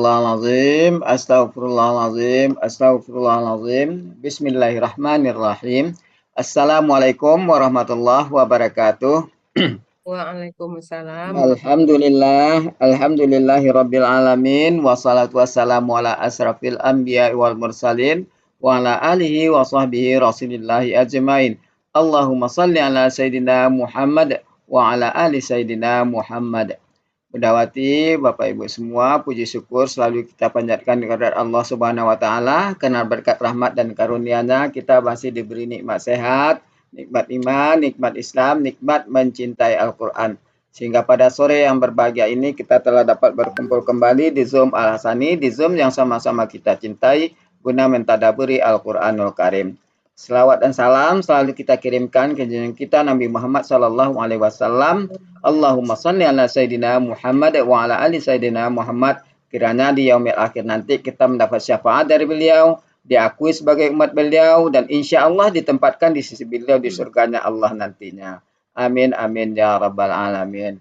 Astaghfirullahalazim, astaghfirullahalazim, astaghfirullahalazim. Bismillahirrahmanirrahim. Assalamualaikum warahmatullahi wabarakatuh. Waalaikumsalam Alhamdulillah, alhamdulillahi rabbil alamin. Wassalatu wassalamu ala asrafil anbiya wal mursalin. Wa ala alihi wa sahbihi rasulillahi ajmain. Allahumma salli ala Sayyidina Muhammad wa ala ali Sayyidina Muhammad. Bendawati, Bapak Ibu semua, puji syukur selalu kita panjatkan kepada Allah Subhanahu wa taala karena berkat rahmat dan karunia-Nya kita masih diberi nikmat sehat, nikmat iman, nikmat Islam, nikmat mencintai Al-Qur'an. Sehingga pada sore yang berbahagia ini kita telah dapat berkumpul kembali di Zoom Al-Hasani, di Zoom yang sama-sama kita cintai guna mentadaburi Al-Qur'anul Karim. Selawat dan salam selalu kita kirimkan ke junjungan kita Nabi Muhammad sallallahu alaihi wasallam. Allahumma salli ala Sayyidina Muhammad wa ala ali Sayyidina Muhammad. Kiranya di yaumil akhir nanti kita mendapat syafaat dari beliau, diakui sebagai umat beliau, dan insya Allah ditempatkan di sisi beliau di surganya Allah nantinya. Amin, amin, ya rabbal alamin.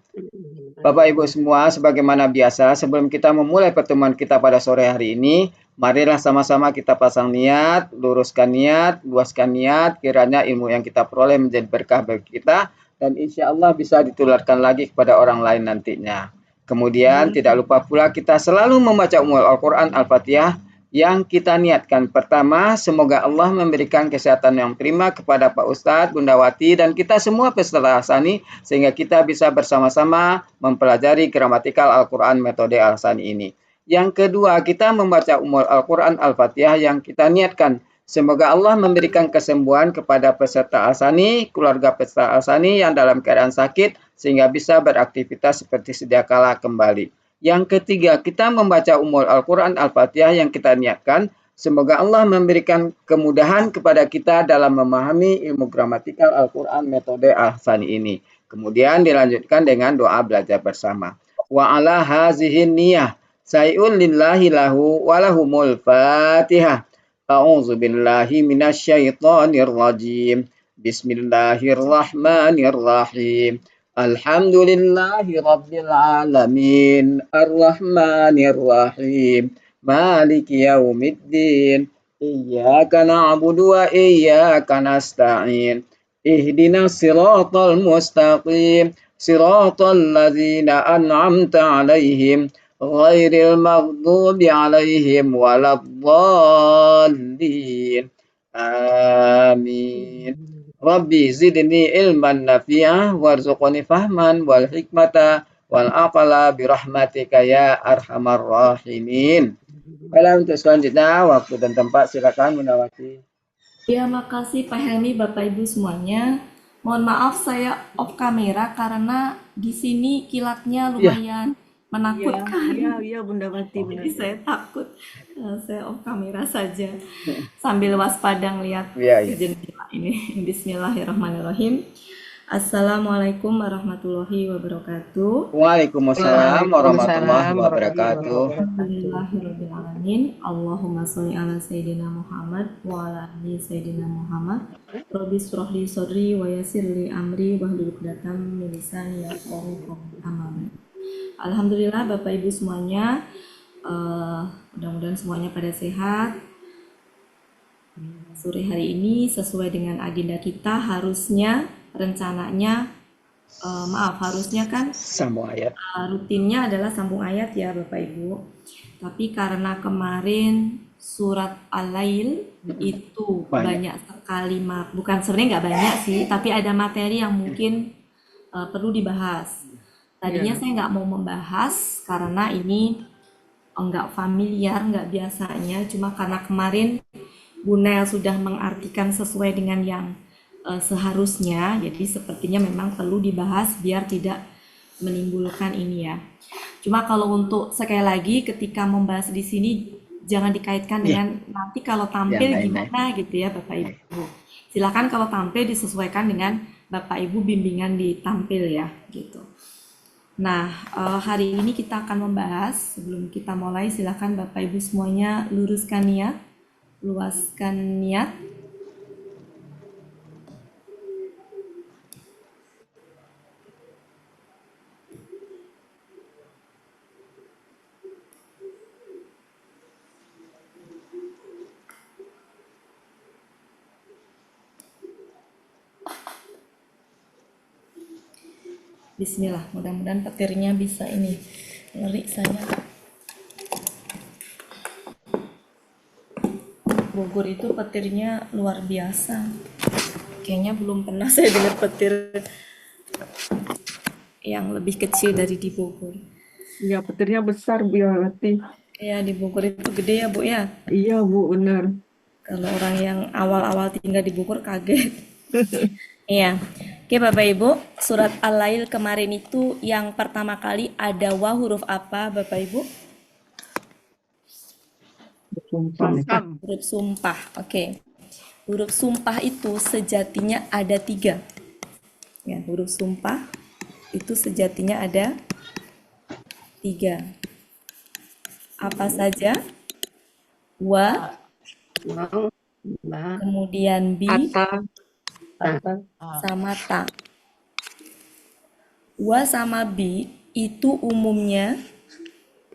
Bapak Ibu semua, sebagaimana biasa, sebelum kita memulai pertemuan kita pada sore hari ini, marilah sama-sama kita pasang niat, luruskan niat, luaskan niat, kiranya ilmu yang kita peroleh menjadi berkah bagi kita, dan insya Allah bisa ditularkan lagi kepada orang lain nantinya. Kemudian tidak lupa pula kita selalu membaca umul Al-Quran Al-Fatihah yang kita niatkan. Pertama, semoga Allah memberikan kesehatan yang prima kepada Pak Ustadz, Bunda Wati, dan kita semua peserta Al-Hasani, sehingga kita bisa bersama-sama mempelajari gramatikal Al-Quran metode Al-Hasani ini. Yang kedua, kita membaca umul Al-Quran Al-Fatihah yang kita niatkan. Semoga Allah memberikan kesembuhan kepada peserta Al-Hasani, keluarga peserta Al-Hasani yang dalam keadaan sakit, sehingga bisa beraktivitas seperti sedia kala kembali. Yang ketiga, kita membaca umul Al-Quran Al-Fatihah yang kita niatkan. Semoga Allah memberikan kemudahan kepada kita dalam memahami ilmu gramatikal Al-Quran metode Al-Hasani ini. Kemudian dilanjutkan dengan doa belajar bersama. Wa ala hazihin niyah say'un lillahi lahu walahumul fatihah. A'udzu billahi minasyaitonir rajim. Bismillahirrahmanirrahim. Alhamdulillahi Rabbil Alamin Ar-Rahmanir Rahim Maliki Yaumiddin Iyyaka na'budu wa iyyaka nasta'in Ihdinas siratal mustaqim Siratal ladzina an'amta 'alaihim ghairil maghdubi 'alaihim waladdallin. Amin. Rabbi zidni ilman nafi'ah warzuqni fahman wal hikmata wal aqala birahmatika ya arhamar rahimin. Baiklah, untuk selanjutnya waktu dan tempat silakan Bunda Wati. Ya, makasih Pak Helmi, Bapak Ibu semuanya. Mohon maaf saya off kamera karena di sini kilatnya lumayan menakutkan. Iya, Bunda Wati. Jadi saya takut, saya off kamera saja sambil waspada ngeliat Iya. jendela ini. Bismillahirrahmanirrahim. Assalamualaikum warahmatullahi wabarakatuh. Waalaikumsalam warahmatullahi wabarakatuh. Alhamdulillahirrahmanirrahim. Allahumma sholli ala Sayyidina Muhammad wa ala ali Sayyidina Muhammad. Rabbi shrah li sadri wa yassir li amri wahlul 'uqdatam min lisani yafqahu qawli. Alhamdulillah Bapak Ibu semuanya, mudah-mudahan semuanya pada sehat. Sore hari ini sesuai dengan agenda kita harusnya rencananya harusnya kan Sambung ayat. Rutinnya adalah sambung ayat ya Bapak Ibu. Tapi karena kemarin surat Al-Lail itu banyak sekali bukan sebenarnya nggak banyak sih, tapi ada materi yang mungkin perlu dibahas. Tadinya saya nggak mau membahas karena ini nggak familiar, nggak biasanya. Cuma karena kemarin Bu Nel sudah mengartikan sesuai dengan yang seharusnya, jadi sepertinya memang perlu dibahas biar tidak menimbulkan ini ya. Cuma kalau untuk sekali lagi ketika membahas di sini jangan dikaitkan dengan nanti kalau tampil gimana gitu ya Bapak Ibu. Silakan kalau tampil disesuaikan dengan Bapak Ibu bimbingan di tampil ya gitu. Nah, hari ini kita akan membahas, sebelum kita mulai silakan Bapak Ibu semuanya luruskan niat, luaskan niat. Bismillah, mudah-mudahan petirnya bisa ini. Ngeri saya. Bogor itu petirnya luar biasa. Kayaknya belum pernah saya dengar petir yang lebih kecil dari di Bogor. Iya, petirnya besar, Bu Yati. Ya, di Bogor itu gede ya, Bu ya. Iya, Bu, benar. Kalau orang yang awal-awal tinggal di Bogor kaget. Iya. Oke, Bapak Ibu, surat Al-Lail kemarin itu yang pertama kali ada wa huruf apa, Bapak Ibu? Sumpah. Huruf sumpah. Oke. Huruf sumpah itu sejatinya ada 3. Ya, huruf sumpah itu sejatinya ada 3. Apa saja? Wa, Wow. Nah, kemudian bi, kata, sama ta. Wa sama bi itu umumnya,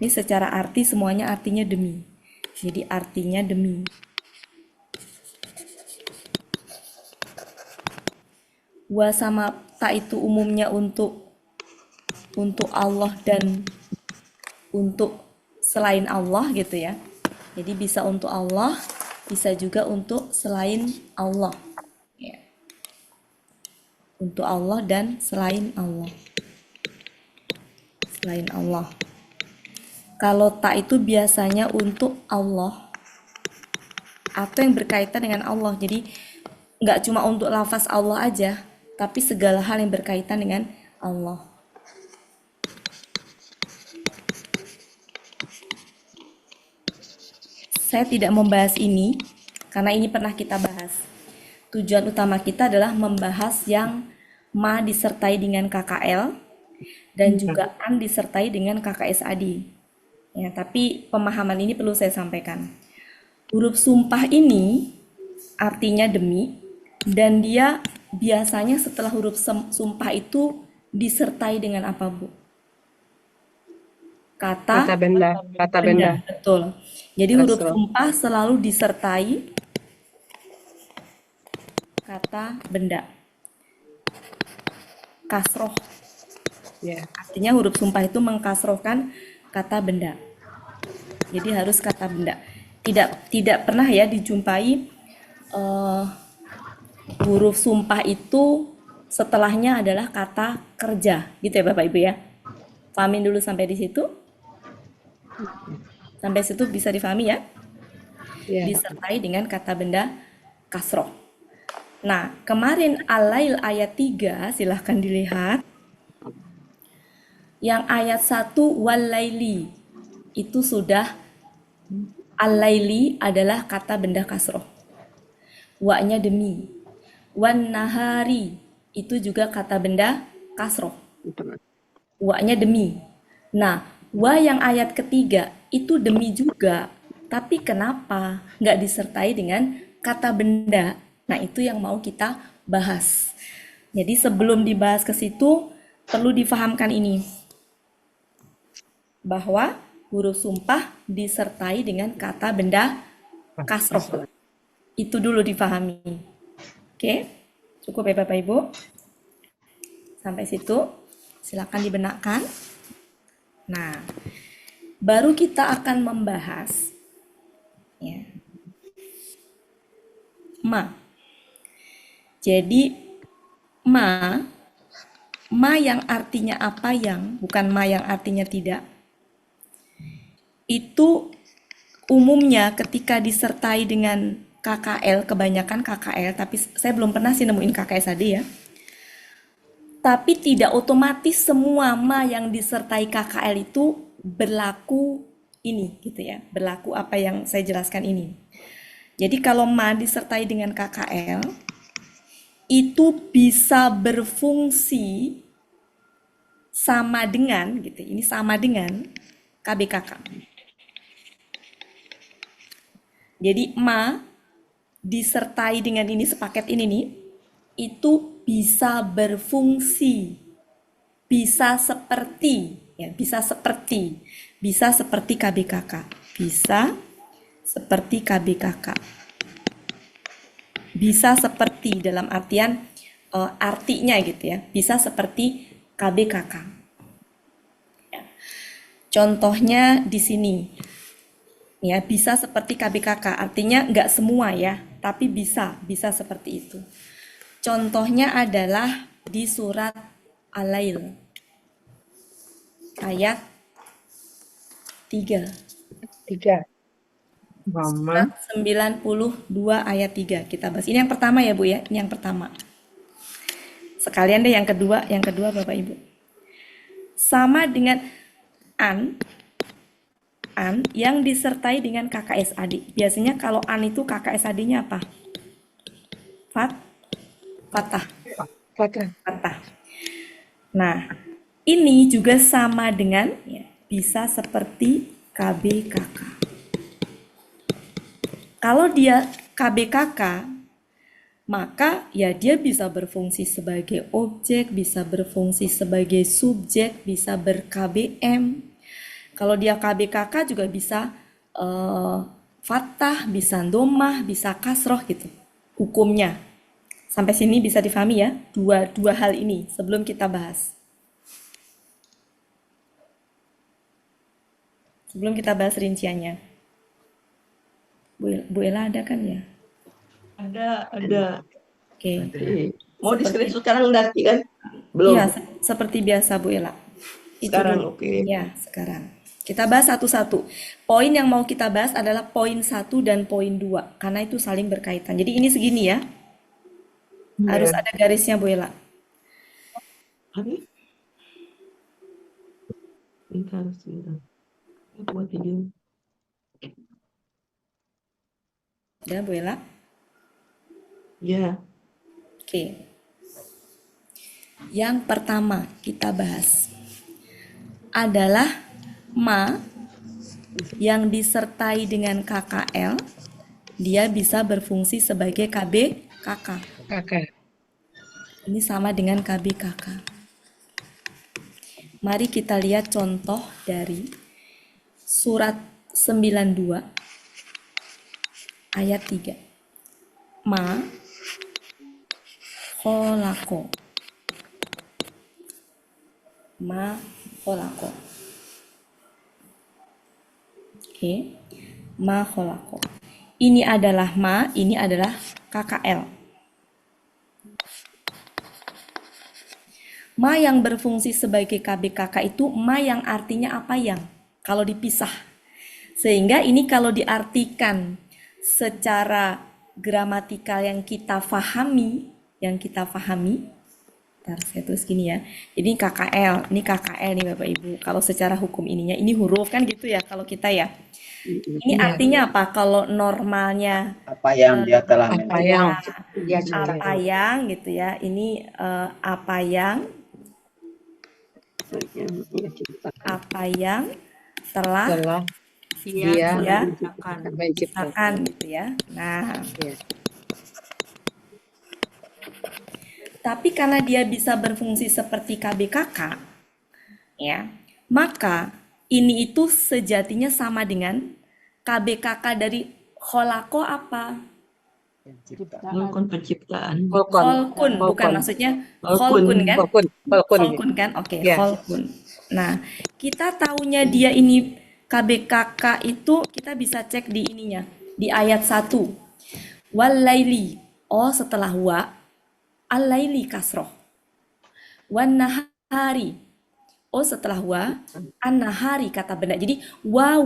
ini secara arti semuanya artinya demi. Jadi artinya demi. Wa sama ta itu umumnya untuk Allah dan untuk selain Allah gitu ya. Jadi bisa untuk Allah, bisa juga untuk selain Allah. Ya. Untuk Allah dan selain Allah. Selain Allah. Kalau tak itu biasanya untuk Allah atau yang berkaitan dengan Allah. Jadi nggak cuma untuk lafaz Allah aja, tapi segala hal yang berkaitan dengan Allah. Saya tidak membahas ini karena ini pernah kita bahas. Tujuan utama kita adalah membahas yang ma disertai dengan KKL dan juga an disertai dengan KKSAD. Ya, tapi pemahaman ini perlu saya sampaikan. Huruf sumpah ini artinya demi dan dia biasanya setelah huruf sumpah itu disertai dengan apa, Bu? Kata benda. benda, betul. Jadi huruf Kasroh. sumpah selalu disertai kata benda. Kasroh. Ya. Artinya huruf sumpah itu mengkasrohkan kata benda. Jadi harus kata benda. Tidak pernah ya dijumpai huruf sumpah itu setelahnya adalah kata kerja, gitu ya Bapak Ibu ya. Pahamin dulu sampai di situ. Sampai situ bisa difahami ya? Ya. Disertai dengan kata benda kasroh. Nah, kemarin Al-Lail ayat 3, silahkan dilihat. Yang ayat 1, wal-laili, itu sudah Al-Laili adalah kata benda kasroh. Wa-nya demi. Wan-nahari, itu juga kata benda kasroh. Wa-nya demi. Nah, wa yang ayat ketiga itu demi juga, tapi kenapa nggak disertai dengan kata benda? Nah, itu yang mau kita bahas. Jadi sebelum dibahas ke situ, perlu difahamkan ini. Bahwa huruf sumpah disertai dengan kata benda kasroh. Itu dulu difahami. Oke, cukup ya Bapak Ibu? Sampai situ, silakan dibenarkan. Nah, baru kita akan membahas ya, ma. Jadi ma yang artinya apa yang, bukan ma yang artinya tidak. Itu umumnya ketika disertai dengan KKL, kebanyakan KKL, tapi saya belum pernah sih nemuin KKSAD ya. Tapi tidak otomatis semua ma yang disertai KKL itu berlaku ini gitu ya, berlaku apa yang saya jelaskan ini. Jadi kalau ma disertai dengan KKL itu bisa berfungsi sama dengan gitu. Ini sama dengan KBKK. Jadi ma disertai dengan ini sepaket ini nih, itu bisa berfungsi, bisa seperti, ya, bisa seperti KBKK, bisa seperti KBKK, bisa seperti dalam artian artinya gitu ya, bisa seperti KBKK. Ya. Contohnya di sini, ya bisa seperti KBKK, artinya nggak semua ya, tapi bisa seperti itu. Contohnya adalah di surat Al-Lail ayat 3. 3. Surat 92 ayat 3 kita bahas. Ini yang pertama ya Bu ya, ini yang pertama. Sekalian deh yang kedua Bapak Ibu. Sama dengan an yang disertai dengan KKSAD. Biasanya kalau an itu KKSAD-nya apa? Fathah. Fathah. Nah, ini juga sama dengan ya, bisa seperti KBKK. Kalau dia KBKK, maka ya dia bisa berfungsi sebagai objek, bisa berfungsi sebagai subjek, bisa ber-KBM. Kalau dia KBKK juga bisa fathah, bisa domah, bisa kasroh gitu. Hukumnya. Sampai sini bisa difahami ya, dua hal ini sebelum kita bahas. Sebelum kita bahas rinciannya. Bu Ella ada kan ya? Ada. Oke. Mau di screenshot sekarang nanti kan? Belum. Iya, seperti biasa Bu Ella. Itu Sekarang dulu. oke. Ya, sekarang. Kita bahas satu-satu. Poin yang mau kita bahas adalah poin 1 dan poin 2. Karena itu saling berkaitan. Jadi ini segini ya. Harus ada garisnya Bu Ella. Hari? Bentar. Aku buat video. Udah Bu Ella? Ya. Oke. Yang pertama kita bahas adalah ma yang disertai dengan KKL, dia bisa berfungsi sebagai KBKK. Ini sama dengan KBKK. Mari kita lihat contoh dari surat 92 ayat 3. Ma kholako. Ma kholako. Oke. Ma kholako. Ini adalah ma, ini adalah KKL. Ma yang berfungsi sebagai KBKK itu ma yang artinya apa yang? Kalau dipisah. Sehingga ini kalau diartikan secara gramatikal yang kita fahami, ntar saya tulis gini ya. Ini KKL nih Bapak Ibu. Kalau secara hukum ininya, ini huruf kan gitu ya kalau kita ya. Ini artinya apa? Kalau normalnya Apa yang dia telah Apa yang gitu ya. Ini apa yang telah dia ciptakan gitu ya. Nah, tapi karena dia bisa berfungsi seperti KBKK, ya, maka ini itu sejatinya sama dengan KBKK dari kholako apa? Melakukan penciptaan. Kholkun, bukan maksudnya kholkun kan? Kholkun kan? Oke, kholkun. Nah, kita taunya dia ini KBKK itu kita bisa cek di ininya, di ayat 1. Walaili, setelah wa, al-laili kasroh. Wan nahari, setelah wa, an-nahari kata benda. Jadi wa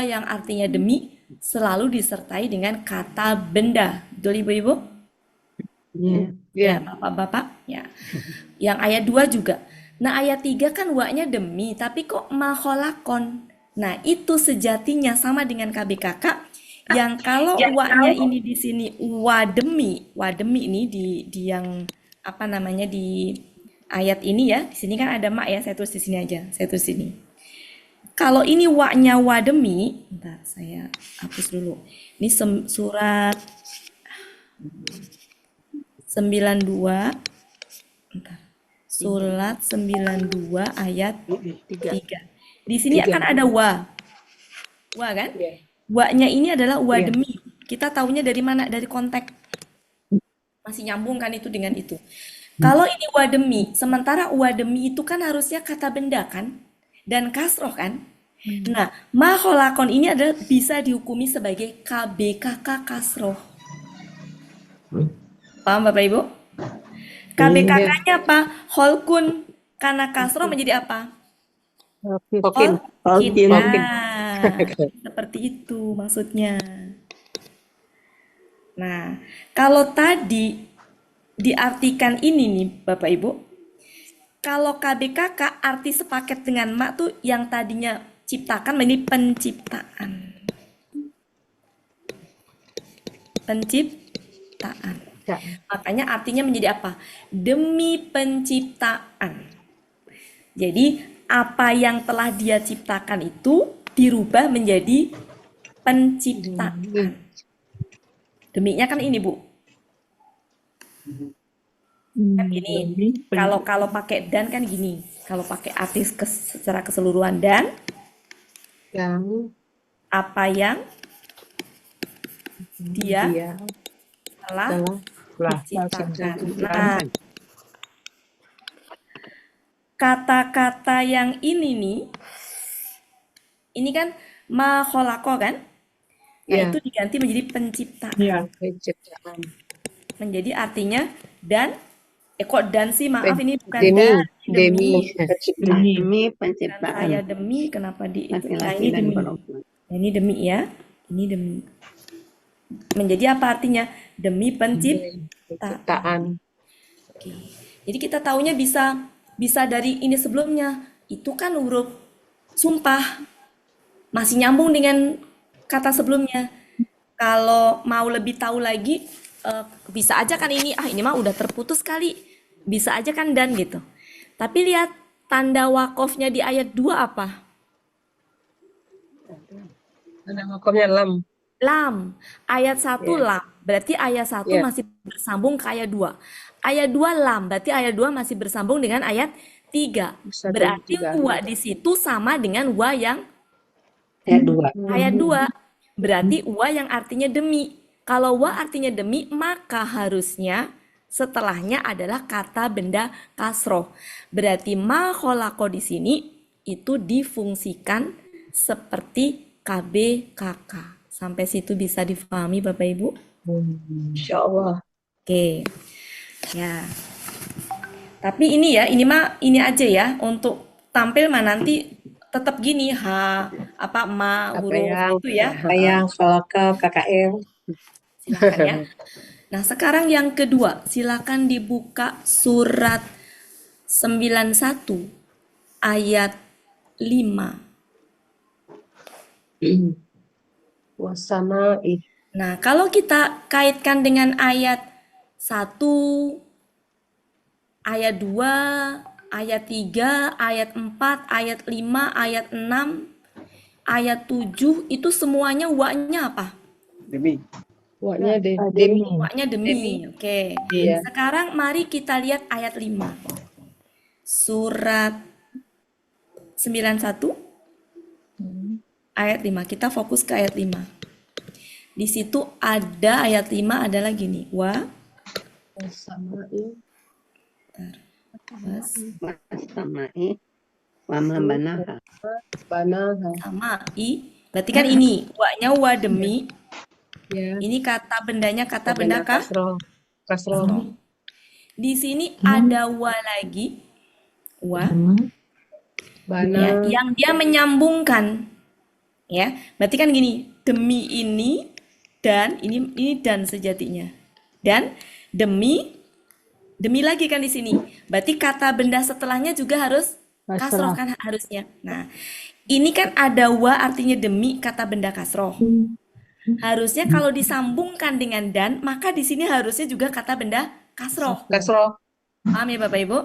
yang artinya demi selalu disertai dengan kata benda. Betul Ibu-ibu? Ya, Bapak-bapak. Ya. Yang ayat 2 juga. Nah, ayat 3 kan wa-nya demi, tapi kok makholakon. Nah, itu sejatinya sama dengan KBKK yang kalau wa-nya ini di sini wademi ini di yang apa namanya di ayat ini ya. Di sini kan ada mak ya, saya tulis di sini aja. Saya tulis sini. Kalau ini wa-nya wademi, bentar saya hapus dulu. Ini surat 92. Bentar. Surat 92 ayat 3. Di sini akan ada wa. Wa kan? Wa-nya ini adalah wa demi. Kita taunya dari mana? Dari konteks. Masih nyambung kan itu dengan itu. Kalau ini wademi, sementara wademi itu kan harusnya kata benda kan? Dan kasroh kan? Nah, ma kholakon ini adalah bisa dihukumi sebagai KBKK kasroh. Paham Bapak Ibu? KBKK-nya apa? Holkun. Karena kasroh menjadi apa? Hokin. Holkin. Holkin. Nah, seperti itu maksudnya. Nah, kalau tadi diartikan ini nih Bapak Ibu, kalau KBKK arti sepaket dengan mak tuh yang tadinya ciptakan menjadi penciptaan. Penciptaan. Makanya artinya menjadi apa? Demi penciptaan. Jadi apa yang telah dia ciptakan itu dirubah menjadi penciptaan. Deminya kan ini Bu. Kan gini. Kalau pakai dan kan gini. Kalau pakai arti secara keseluruhan dan Yang apa yang dia telah ciptakan. Nah, kata-kata yang ini nih, ini kan ma kholaqo kan? Nah, Ya. itu diganti menjadi penciptaan. penciptaan. Menjadi artinya dan, kok dan sih, maaf ini bukan Demi. dan, Demi. Demi Dan penciptaan saya demi, kenapa di itu? Nah, laki-laki ini dan demi. perempuan. Nah, ini demi ya. Ini demi. Menjadi apa artinya? Demi penciptaan. Penciptaan. Oke. Jadi kita taunya bisa dari ini sebelumnya. Itu kan huruf sumpah. Masih nyambung dengan kata sebelumnya. Kalau mau lebih tahu lagi, bisa aja kan ini mah udah terputus kali. Bisa aja kan dan gitu. Tapi lihat tanda wakofnya di ayat 2 apa? Ada makomnya lam. Lam. Ayat 1 lam. Berarti ayat 1 Iya. masih bersambung ke ayat 2. Ayat 2 lam. Berarti ayat 2 masih bersambung dengan ayat 3. Bisa jadi Berarti tiga. wa di situ sama dengan wa yang Ayat 2. ayat 2. Berarti wa yang artinya demi. Kalau wa artinya demi, maka harusnya setelahnya adalah kata benda kasroh. Berarti ma kholaqo di sini itu difungsikan seperti KBKK. Sampai situ bisa difahami Bapak Ibu? Insya Allah. Oke. Ya. Tapi ini ya, ini mah ini aja ya untuk tampil mah nanti tetap gini ma huruf itu ya. Yang kolaka KKL. Silakan ya. Nah, sekarang yang kedua, silakan dibuka surat 91 ayat 5. Wasana'i. Nah, kalau kita kaitkan dengan ayat 1, ayat 2, ayat 3, ayat 4, ayat 5, ayat 6, ayat 7, itu semuanya wa-nya apa? Demi. Waknya demi. Wa-nya demi. Oke. Iya. Sekarang mari kita lihat ayat 5. Surat 91 ayat 5. Kita fokus ke ayat 5. Di situ ada ayat 5 adalah gini. Wasana'i. Wasama'i wa ma banaha. Banaha. Sama i. Berarti kan ini wa-nya wa demi. Ya. Ini kata bendanya kata benda kah? Kasroh. Kasroh. Di sini ada wa lagi. Wa. Bana. Ya, yang dia menyambungkan. Ya, berarti kan gini, demi ini dan ini dan sejatinya. Dan demi lagi kan di sini. Berarti kata benda setelahnya juga harus kasroh kan harusnya. Nah, ini kan ada wa artinya demi kata benda kasroh. Harusnya kalau disambungkan dengan dan, maka di sini harusnya juga kata benda kasroh. Kasroh. Paham ya Bapak Ibu?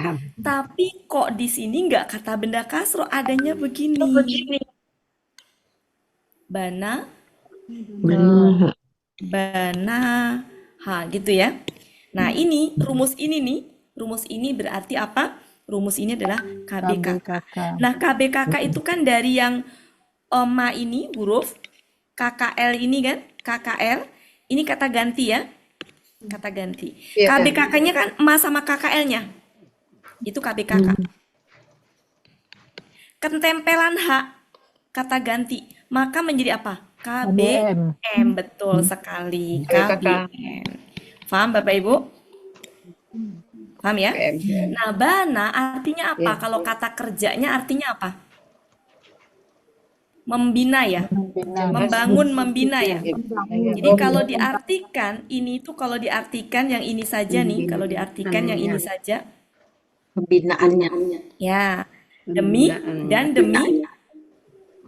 Paham. Tapi kok di sini nggak kata benda kasroh, adanya begini. Bana, banaha gitu ya. Nah, ini rumus ini berarti apa? Rumus ini adalah KBKK. Nah, KBKK itu kan dari yang ma ini huruf KKL ini kan, KKL. Ini kata ganti ya. kata ganti. Iya. KBKK-nya kan ma sama KKL-nya. Itu KBKK. Ketempelan H, kata ganti, maka menjadi apa? KBM. Betul sekali. KBM. Paham Bapak Ibu? Paham ya? KBM. Nah, bana artinya apa? Kalau kata kerjanya artinya apa? Membina ya? Membangun, membina ya? Jadi kalau diartikan, ini itu kalau diartikan yang ini saja nih, kalau diartikan yang ini saja, Pembinaannya. ya, demi dan demi.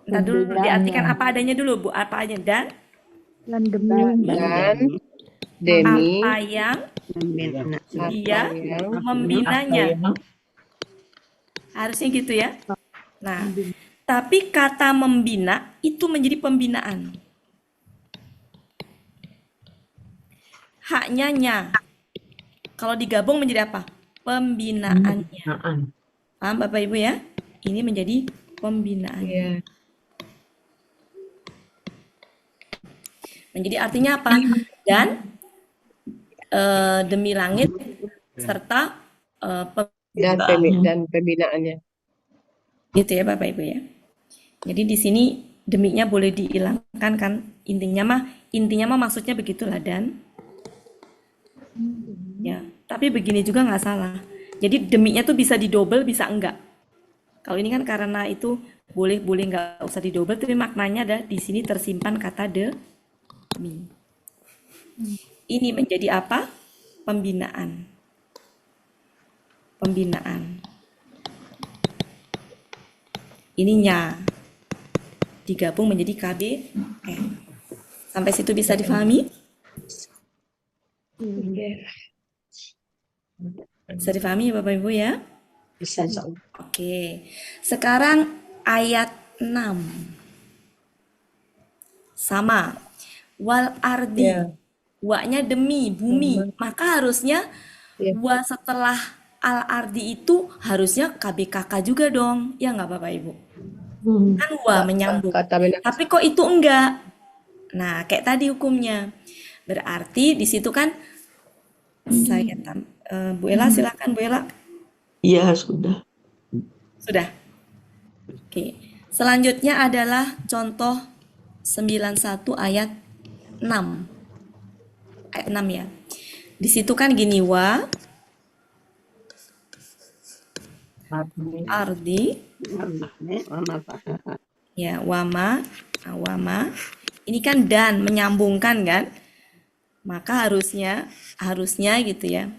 Ntar dulu diartikan apa adanya dulu Bu, apa aja dan Dan demi apa yang Membina. dia yang membinanya. Harusnya gitu ya. Nah, tapi kata membina itu menjadi pembinaan. Haknya nya. Kalau digabung menjadi apa? Pembinaannya. Paham Bapak Ibu ya? Ini menjadi pembinaan. ya. Menjadi artinya apa? Dan demi langit serta Dan pembinaannya. gitu ya Bapak Ibu ya. Jadi di sini deminya boleh dihilangkan kan, intinya mah maksudnya begitulah dan ya, tapi begini juga nggak salah. Jadi deminya tuh bisa didobel bisa enggak. Kalau ini kan karena itu boleh nggak usah didobel, tapi maknanya ada di sini tersimpan kata demi. Ini menjadi apa? Pembinaan. Ininya digabung menjadi KBM. Sampai situ bisa difahami? Bisa difahami ya Bapak Ibu ya? Bisa, insya Allah. Oke. Sekarang ayat 6. Sama. Wal ardi. Wa-nya demi bumi. Maka harusnya wa setelah al ardi itu harusnya KBKK juga dong. Ya nggak Bapak Ibu? Kan wa menyambung. Kata benar. Tapi kok itu enggak? Nah, kayak tadi hukumnya. Berarti di situ kan Bu Ella silakan Bu Ella. Iya, sudah. Sudah. Oke. Selanjutnya adalah contoh 91 ayat 6. Ayat 6 ya. Di situ kan gini wa ardi ya wama. Ini kan dan menyambungkan kan? Maka harusnya gitu ya.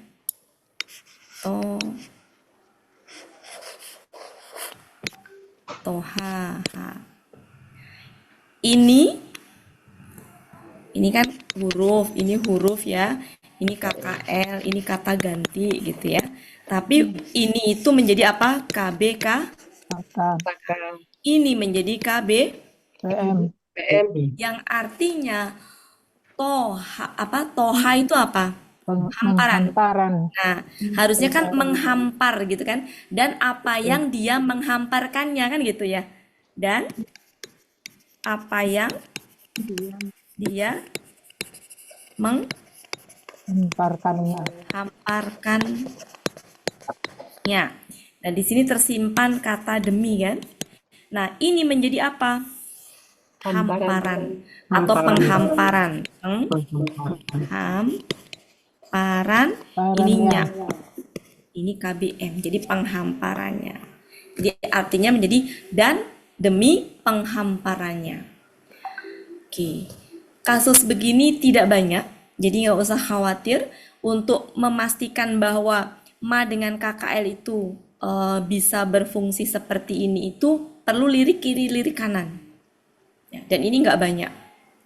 Toha. Ini kan huruf, ini huruf ya. Ini KKL, ini kata ganti gitu ya. Tapi ini itu menjadi apa? KBK. Ini menjadi KBM. Yang artinya toha itu apa? Hamparan. Nah, harusnya kan menghampar gitu kan. Dan apa yang dia menghamparkannya kan gitu ya. Dan apa yang dia menghamparkannya. Nah, di sini tersimpan kata demi kan. Nah, ini menjadi apa? Hamparan atau penghamparan. Hamparan ininya. Ini KBM. Jadi penghamparannya. Jadi artinya menjadi dan demi penghamparannya. Oke. Kasus begini tidak banyak. Jadi nggak usah khawatir untuk memastikan bahwa ma dengan KKL itu bisa berfungsi seperti ini itu perlu lirik kiri, lirik kanan. Ya, dan ini nggak banyak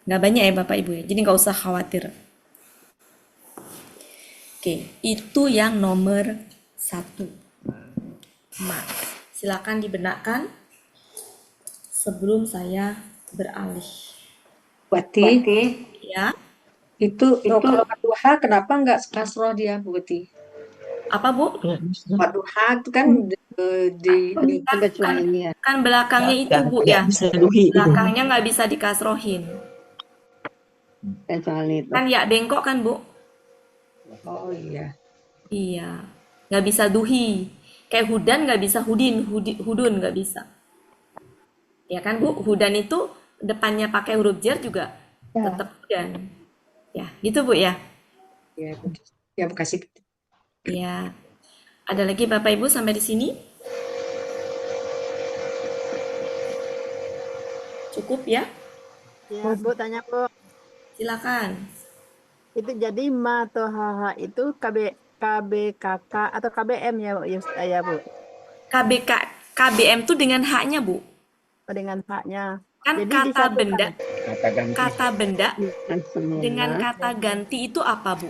ya Bapak Ibu ya. Jadi nggak usah khawatir. Oke, itu yang nomor 1. Ma, silakan dibenarkan sebelum saya beralih. Wati, Ya, itu kalau Wadduha kenapa nggak kasroh dia, Bu Wati? apa Bu? Wadduha itu kan di kecualiannya. Kan belakangnya itu Bu ya. Bisa duhi itu. Belakangnya nggak bisa dikasrohin. Kecuali itu. Kan ya bengkok kan Bu? Oh iya. Iya, nggak bisa duhi. Kayak hudan nggak bisa hudun nggak bisa. Ya kan Bu, hudan itu depannya pakai huruf jar juga Ya. tetap hudan. Ya, gitu Bu ya. Ya, betul. Ya, makasih. Ya, ada lagi Bapak Ibu sampai di sini? Cukup ya? Ya, Bu, tanya Bu. Silakan. Itu jadi ma atau haha itu KBKK atau KBM ya, Bu? Ya, Bu. KBK, KBM tuh dengan haknya Bu. Oh, dengan haknya. Kan Jadi kata disatukan. benda, Kata ganti. kata benda Dan dengan semua kata ganti itu apa Bu?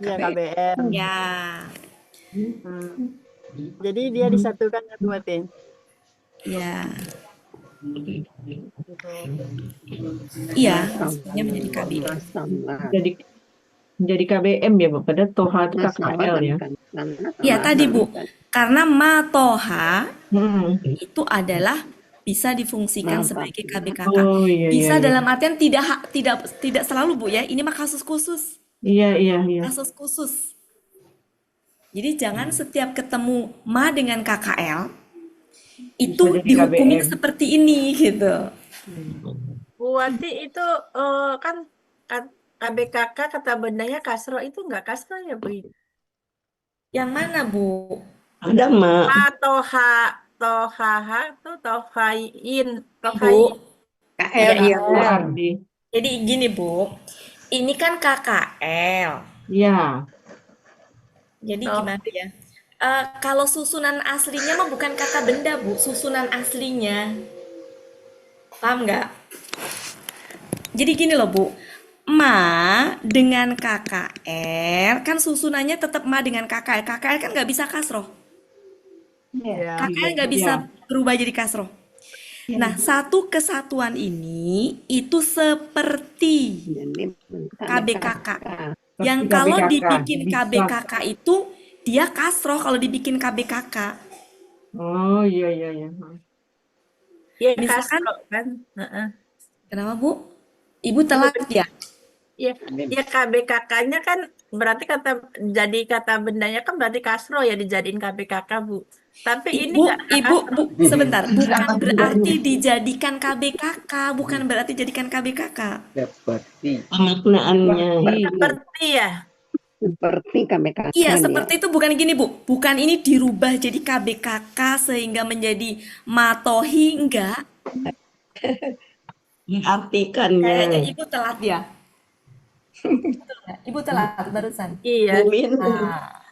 Ya, KBM. KBM. Ya, Hmm. Jadi dia disatukan ya, Bu, berarti. ya, Gitu. iya, maksudnya menjadi KBM. Masalah. Jadi KBM ya, Bu. Padahal Toha itu Masalah KKL dan ya. Iya tadi Bu, karena matoha Hmm. itu adalah bisa difungsikan Maaf, sebagai Pak. KBKK. Oh iya iya Bisa iya. dalam artian tidak selalu Bu ya. Ini mah kasus khusus. Iya iya iya. Kasus khusus. Jadi jangan setiap ketemu ma dengan KKL itu Bisa jadi dihukumnya KBM. seperti ini gitu. Bu Wati itu kan KBKK kata bendanya kasro itu enggak kasro ya Bu? Yang mana Bu? Ada mak. Tohaha tuh tohain Bu, KL jadi, iya, Bu Bu. Ardi. jadi gini Bu, ini kan KKL. Ya. Jadi Oh. gimana ya? Kalau susunan aslinya mah bukan kata benda Bu, susunan aslinya. Paham nggak? Jadi gini loh Bu, ma dengan KKL kan susunannya tetap ma dengan KKL. KKL kan nggak bisa kasroh. Ya. KKL nggak bisa berubah jadi kasroh. Nah, satu kesatuan ini itu seperti Jadi KBKK. KBKK. Yang Seperti kalau KBKK. dibikin Bisa. KBKK itu dia kasroh kalau dibikin KBKK. Oh iya iya iya. Ya Misalkan, kasro kan. Heeh. kenapa Bu? Ibu telat ya? Ya, ya KBKK-nya kan berarti jadi kata bendanya kan berarti kasro ya dijadiin KBKK Bu. Tapi ini enggak Bu, sebentar. Bukan berarti dijadikan KBKK, bukan berarti jadikan KBKK. Seperti. Pemaknaannya. seperti ya. Seperti KBKK. Iya, dia. seperti itu bukan gini, Bu. Bukan ini dirubah jadi KBKK sehingga menjadi matohi, enggak. Artikannya. Kayaknya Ibu telat ya. Betul nggak? Ibu telat barusan. Iya. Bumin. Nah.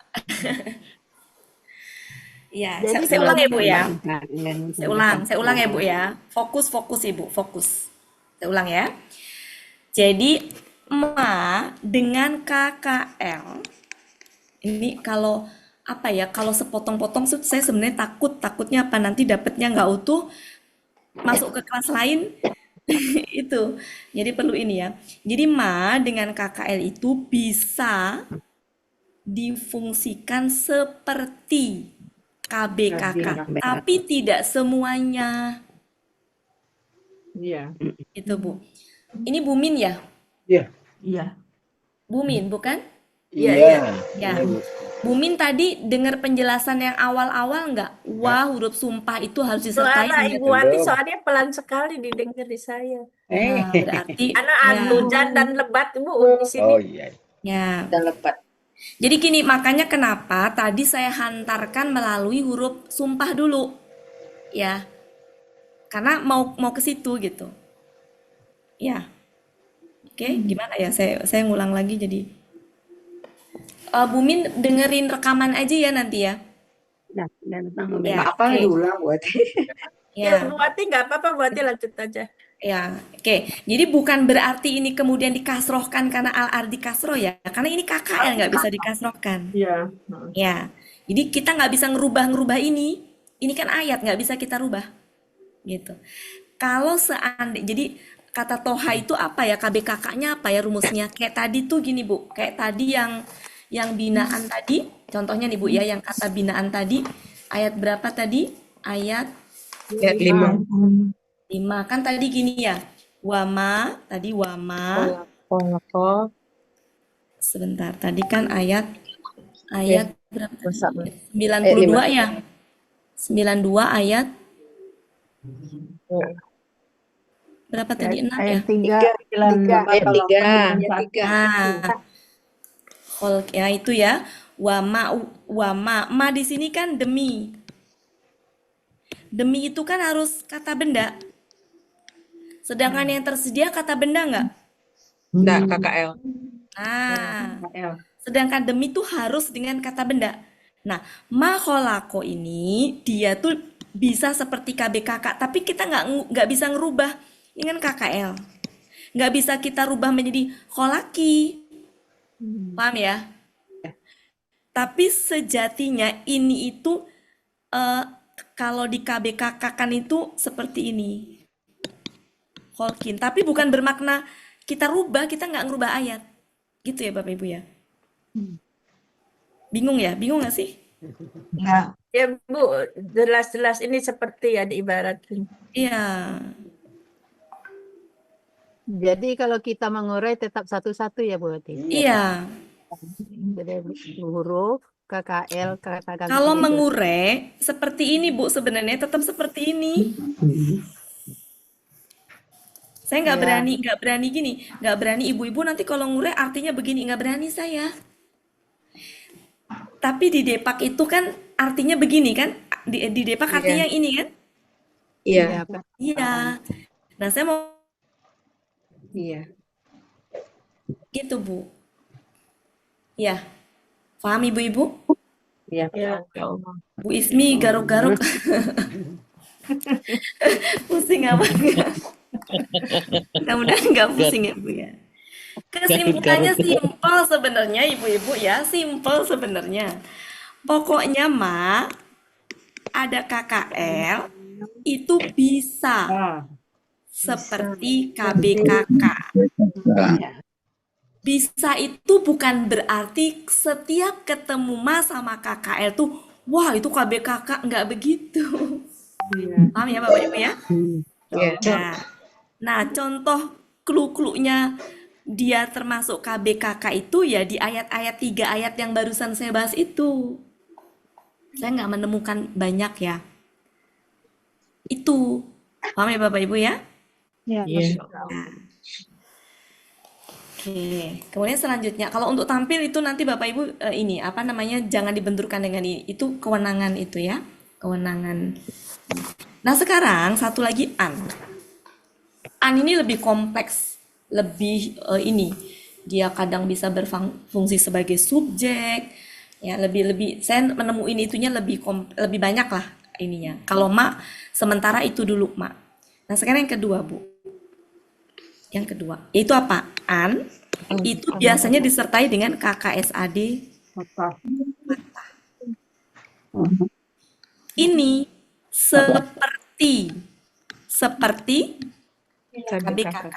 Iya, Jadi saya ulang ya Bu ya. KBKK. Saya ulang ya Bu ya. Fokus Ibu, fokus. Saya ulang ya. Jadi ma dengan KKL ini kalau apa ya? Kalau sepotong-potong saya sebenarnya takutnya apa nanti dapatnya nggak utuh masuk ke kelas lain itu. Jadi perlu ini ya. Jadi ma dengan KKL itu bisa difungsikan seperti KBKK, tapi tidak semuanya. Iya. Itu Bu. Ini Bumin ya? Iya. Iya. Bumin, bukan? Iya, Iya. Ya. Iya, Bu. Bumin tadi dengar penjelasan yang awal-awal nggak? Wah, huruf sumpah itu harus disertai Suara dengan Ibu Wati Belum. soalnya pelan sekali didengar di saya. Nah, berarti Karena ya, hujan dan lebat Bu di sini. Oh iya. ya. Dan lebat. Jadi gini, makanya kenapa tadi saya hantarkan melalui huruf sumpah dulu. Ya. Karena mau ke situ gitu. Ya. Oke, gimana ya? Saya ngulang lagi jadi Bumin dengerin rekaman aja ya nanti ya. Dan Ya, apa oke. diulang buat. Ya. Ya Bu Wati nggak apa-apa, Bu Wati lanjut aja. Ya, oke. Jadi bukan berarti ini kemudian dikasrohkan karena al-ardi kasroh ya. Karena ini KKL nggak bisa dikasrohkan. Iya. Ya. Jadi kita nggak bisa ngerubah ini. Ini kan ayat nggak bisa kita rubah. Gitu. Kalau seandainya, jadi kata toha itu apa ya? KBKK-nya apa ya rumusnya? Kayak tadi tuh gini Bu. Kayak tadi yang binaan tadi. Contohnya nih Bu ya, yang kata binaan tadi. Ayat berapa tadi? Ayat Ya, 5. 5 kan tadi gini ya. Wama, tadi wama Sebentar, tadi kan ayat berapa tadi? Masa ayat 5. 92 ya? 92 ayat berapa tadi? 6 ya? Ayat 3. 3. Ayat 3. Ayat 3. Nah, ya itu ya. Ma di sini kan demi. Demi itu kan harus kata benda. Sedangkan yang tersedia kata benda nggak? Enggak, KKL. Nah, sedangkan demi itu harus dengan kata benda. Nah, ma kholaqo ini dia tuh bisa seperti KBKK, tapi kita nggak bisa ngerubah dengan KKL. Nggak bisa kita rubah menjadi kholaki. Paham ya? Tapi sejatinya ini itu kalau di KBKK kan itu seperti ini. Kholkin. Tapi bukan bermakna kita rubah, kita nggak ngerubah ayat. Gitu ya Bapak Ibu ya? Bingung ya? Bingung nggak sih? Ya Bu, jelas-jelas ini seperti ya diibaratin. Iya. Jadi kalau kita mengurai tetap satu-satu ya Bu Ati. Iya. Jadi huruf KKL kata ganti Kalau itu. mengurai seperti ini Bu, sebenarnya tetap seperti ini. Saya nggak berani gini, nggak berani ibu-ibu nanti kalau ngurai artinya begini, nggak berani saya. Tapi di Depak itu kan artinya begini kan, di Depak artinya yang ini kan? Iya. Ya, Pak. Iya. Nah saya mau Iya. gitu Bu. Ya, paham ibu-ibu? Iya. Bu Ismi garuk-garuk. Pusing apa enggak? Mudah-mudahan nggak pusing ya Bu ya. Kesimpulannya simpel sebenarnya ibu-ibu ya, simpel sebenarnya. Pokoknya ada KKL itu bisa seperti KBKK. Bisa itu bukan berarti setiap ketemu sama KKL tuh, wah itu KBKK, nggak begitu. Paham ya Bapak Ibu ya? Iya. Nah, contoh clue-cluenya dia termasuk KBKK itu ya di ayat-ayat 3 ayat yang barusan saya bahas itu. Saya nggak menemukan banyak ya. Itu. Paham ya Bapak Ibu ya? Ya, Iya. Nah, oke. Kemudian selanjutnya, kalau untuk tampil itu nanti Bapak Ibu ini apa namanya jangan dibenturkan dengan ini. Itu kewenangan itu ya, kewenangan. Nah sekarang satu lagi an. An ini lebih kompleks, lebih ini dia kadang bisa berfungsi sebagai subjek, ya lebih saya menemuin itunya lebih banyak lah ininya. Kalau sementara itu dulu mak. Nah sekarang yang kedua Bu. Yang kedua, itu apa? An itu biasanya disertai dengan KKSAD. Ini seperti KBKK.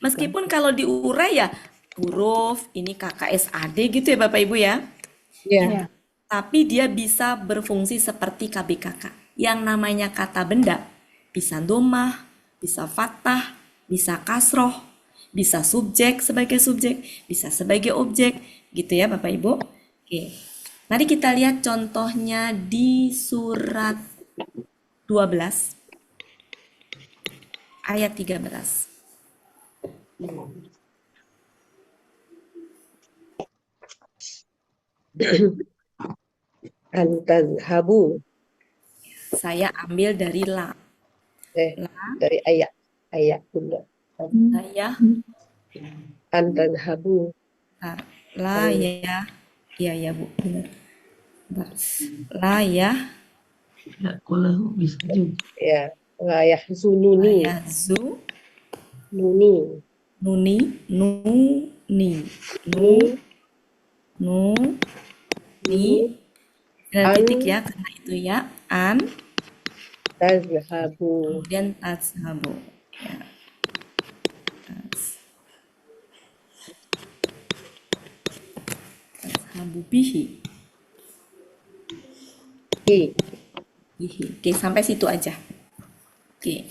Meskipun kalau diurai ya huruf ini KKSAD gitu ya Bapak Ibu ya. Iya. Tapi dia bisa berfungsi seperti KBKK. Yang namanya kata benda bisa domah, bisa fathah, bisa kasroh, bisa subjek sebagai subjek, bisa sebagai objek, gitu ya Bapak Ibu. Oke. Mari kita lihat contohnya di surat 12 ayat 13. Antadhabu. Saya ambil dari la. Dari ayat bunda. Saya Antadhabu. la ya. Iya ya Bu, benar. Bentar. La ya. Ya. Layah zununi. Ya zu Nuni. nuni nu ni dan titik ya karena itu ya an Tadhabu. kemudian tazhabu ya tazhabu bihi. Oke, sampai situ aja. Oke.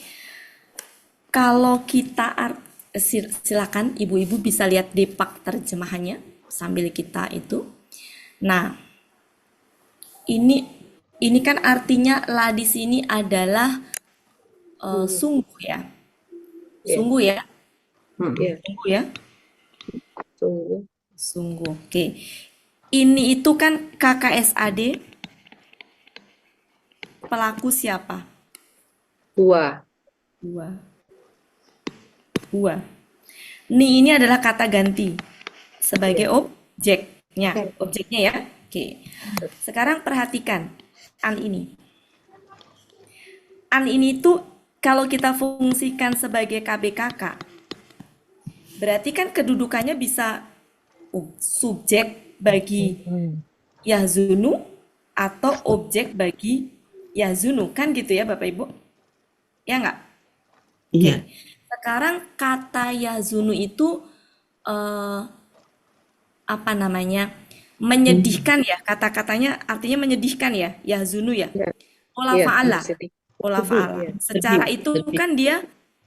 Kalau kita silakan ibu-ibu bisa lihat Depak terjemahannya. sambil kita itu. Nah, ini kan artinya la di sini adalah sungguh ya. Iya. Sungguh ya. Iya, Sungguh ya. sungguh. Sungguh. Oke. Ini itu kan KKSAD pelaku siapa? Huwa. Huwa. Huwa. Ni ini adalah kata ganti sebagai objeknya. Objeknya ya. Oke. Sekarang perhatikan an ini. An ini tuh kalau kita fungsikan sebagai KBKK, berarti kan kedudukannya bisa subjek bagi Yahzunu atau objek bagi Yahzunu. Kan gitu ya Bapak Ibu? Ya nggak? Iya. Sekarang kata Yahzunu itu apa namanya? Menyedihkan ya. Kata-katanya artinya menyedihkan ya, Yahzunu ya. Pola Iya, fa'ala. sedih. Pola fa'ala. Iya. Secara Sedih, itu sedih. kan dia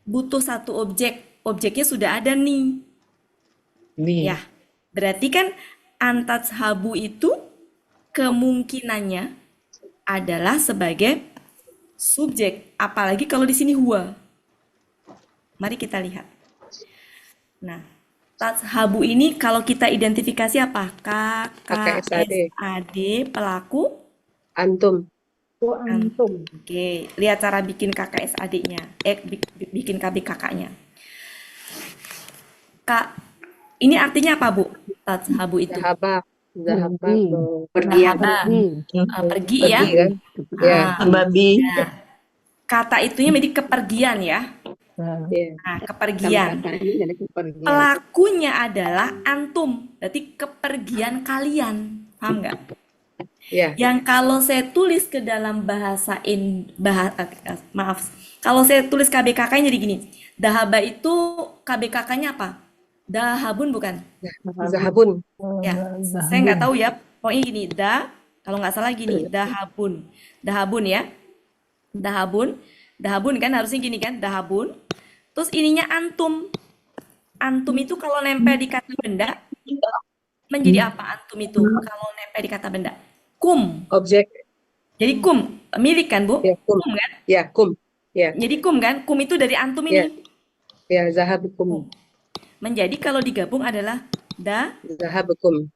butuh satu objek. Objeknya sudah ada nih. Nih. Ya. Berarti kan antatshabu itu kemungkinannya adalah sebagai subjek. Apalagi kalau di sini huwa. Mari kita lihat. Nah, tatshabu ini kalau kita identifikasi apa? KKSAD pelaku Antum. antum. Oke, lihat cara bikin KKSAD-nya. Bikin KBKK-nya. Kak, ini artinya apa, Bu? Tatshabu itu. Zahaba. Zahaba. Pergi. Pergi. Zahaba. Pergi ya. Pergi kan? Ya. Babi. Nah, kata itunya menjadi kepergian ya. Iya. Nah, kepergian. Jadi kepergian. Pelakunya adalah antum, berarti kepergian kalian. Paham nggak? Ya. Yang kalau saya tulis ke dalam maaf, kalau saya tulis KBKK-nya jadi gini. Dahaba itu KBKK-nya apa? Dahabun bukan? Zahabun. Ya, saya nggak tahu ya. Pokoknya gini, kalau nggak salah gini, dahabun. Dahabun ya. Dahabun. Dahabun kan harusnya gini kan, dahabun. Terus ininya antum. Antum itu kalau nempel di kata benda, menjadi apa antum itu kalau nempel di kata benda? Kum. Objek. Jadi kum, milik kan Bu? Ya, kum. Kum kan? Ya, kum. Ya. Jadi kum kan? Kum itu dari antum Ya. ini. Ya, zahabukum. Menjadi kalau digabung adalah Zahabukum.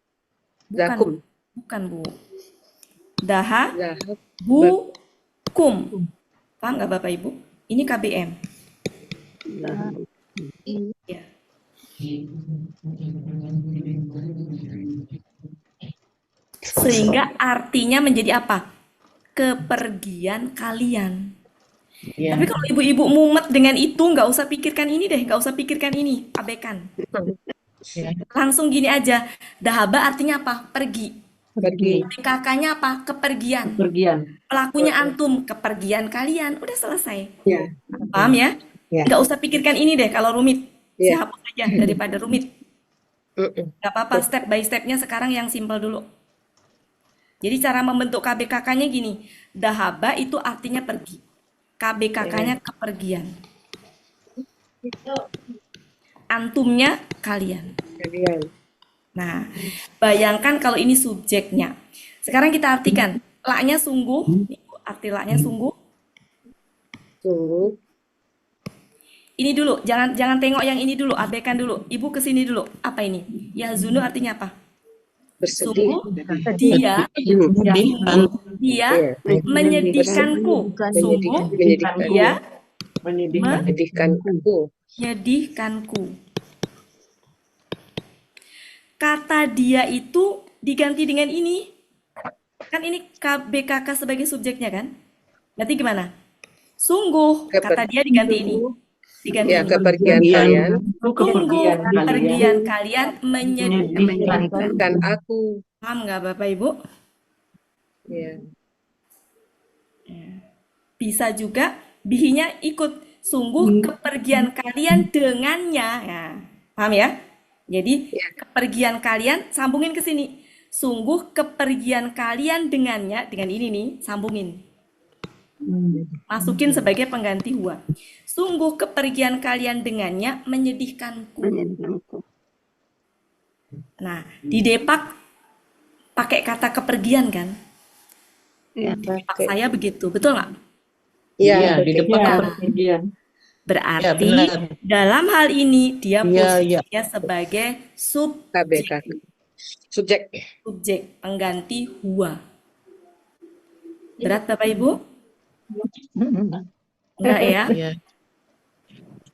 Zakum. bukan Bu. Daha, Zahab. bu, kum. Paham nggak Bapak Ibu? Ini KBM. Ya. Sehingga artinya menjadi apa? Kepergian kalian. Ya. Tapi kalau ibu-ibu mumet dengan itu, nggak usah pikirkan ini deh, nggak usah pikirkan ini, abaikan. Langsung gini aja, dahaba artinya apa? Pergi. Pergi. Kakaknya apa? Kepergian. Kepergian. Pelakunya antum, kepergian kalian, udah selesai. Ya. Paham ya? Ya. Nggak usah pikirkan ini deh, kalau rumit. Ya. Saya hapus aja daripada rumit. Nggak apa-apa, step by stepnya sekarang yang simpel dulu. Jadi cara membentuk KBKK-nya gini, dahaba itu artinya pergi. KBKK-nya kepergian. Antumnya kalian. Kalian. Nah, bayangkan kalau ini subjeknya. Sekarang kita artikan, laknya sungguh, nih, arti laknya sungguh. Sungguh. Ini dulu, jangan tengok yang ini dulu, abaikan dulu. Ibu kesini dulu. Apa ini? Yahzunu artinya apa? Bersedih. Sungguh, dia Iya. menyedihkanku. Sungguh, Menyedihkan. dia Menyedihkan. Menyedihkanku. menyedihkanku. Kata dia itu diganti dengan ini. Kan ini KBKK sebagai subjeknya kan? Berarti gimana? Sungguh, kata dia diganti ini. Diganti Ya, ini. kepergian kalian. Sungguh, kepergian kalian menyedihkan. Menyedihkan aku. Paham nggak Bapak Ibu? Ya. Bisa juga bihinya ikut. Sungguh kepergian kalian dengannya. Ya, paham ya? Jadi kepergian kalian sambungin ke sini. Sungguh kepergian kalian dengannya, dengan ini nih, sambungin. Masukin sebagai pengganti huwa. Sungguh kepergian kalian dengannya menyedihkanku. Nah, di Depak pakai kata kepergian kan? Ya, Di Depak pakai. saya begitu, betul nggak? Iya, Iya, di pakai. depan Ya, kepergian. ya berarti benar. dalam hal ini dia Iya, iya. posisinya sebagai KBK. Subjek. subjek pengganti huwa. Berat Bapak Ibu? Enggak ya? Iya.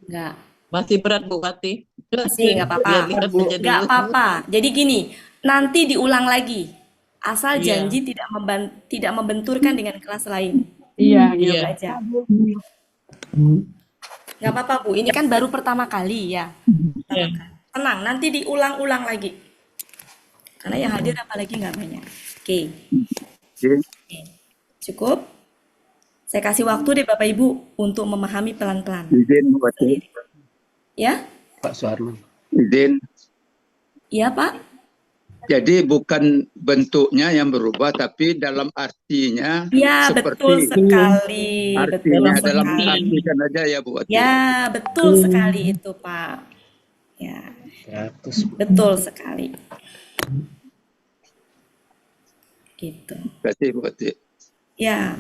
Enggak. Masih berat Bu Wati. Masih nggak apa-apa. Lihat-lihat aja Nggak dulu. apa-apa. Jadi gini, nanti diulang lagi. Asal Iya. janji tidak membenturkan dengan kelas lain. Iya, Gitu Iya. aja. Nggak apa-apa Bu, ini kan baru pertama kali ya. Iya. Tenang, nanti diulang-ulang lagi. Karena yang hadir apalagi nggak banyak. Oke. Oke. Cukup? Saya kasih waktu deh Bapak Ibu untuk memahami pelan-pelan. Izin Bu Wati. Ya? Pak Suharman. Izin. Iya Pak? Jadi bukan bentuknya yang berubah, tapi dalam artinya Ya, betul seperti sekali. Betul artinya dalam sekali. mengartikan aja ya Bu Wati. Ya, betul sekali itu Pak. Ya, betul sekali. Gitu. Terima kasih Bu Wati. Ya,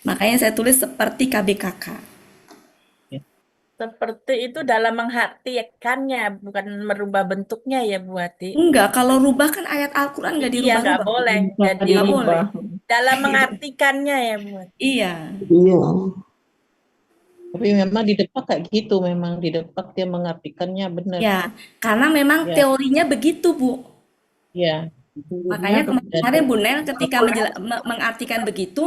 makanya saya tulis seperti KBKK. Seperti itu dalam mengartikannya, bukan merubah bentuknya ya Bu Wati. Enggak, kalau rubah kan ayat Al-Quran nggak Iya, nggak dirubah-rubah. boleh. Bisa Jadi Nggak boleh. dirubah. dalam mengartikannya ya Bu Wati. Iya, Iya. Tapi memang di depak kayak gitu, memang di depak dia mengartikannya benar. ya, karena memang Ya. teorinya begitu Bu. Iya. Makanya kemarin Bu Nel ketika mengartikan begitu,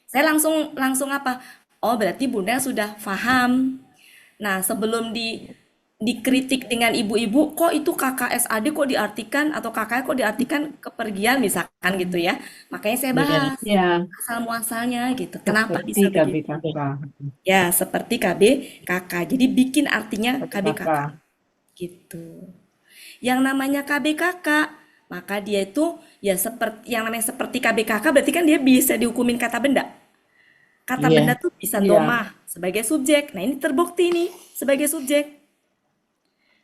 saya langsung apa? Oh, berarti Bu Nel sudah paham. Nah, sebelum dikritik dengan ibu-ibu, kok itu KKSAD kok diartikan atau KKS kok diartikan kepergian misalkan gitu ya. Makanya saya bahas Ya, asal muasalnya gitu. Kenapa seperti bisa begitu? KBKK. Ya, seperti KBKK. Jadi bikin artinya KBKK gitu. Yang namanya KBKK, maka dia itu ya seperti yang namanya seperti KBKK berarti kan dia bisa dihukumin kata benda. Kata Iya. benda tuh bisa Iya. domah sebagai subjek. Nah, ini terbukti nih sebagai subjek.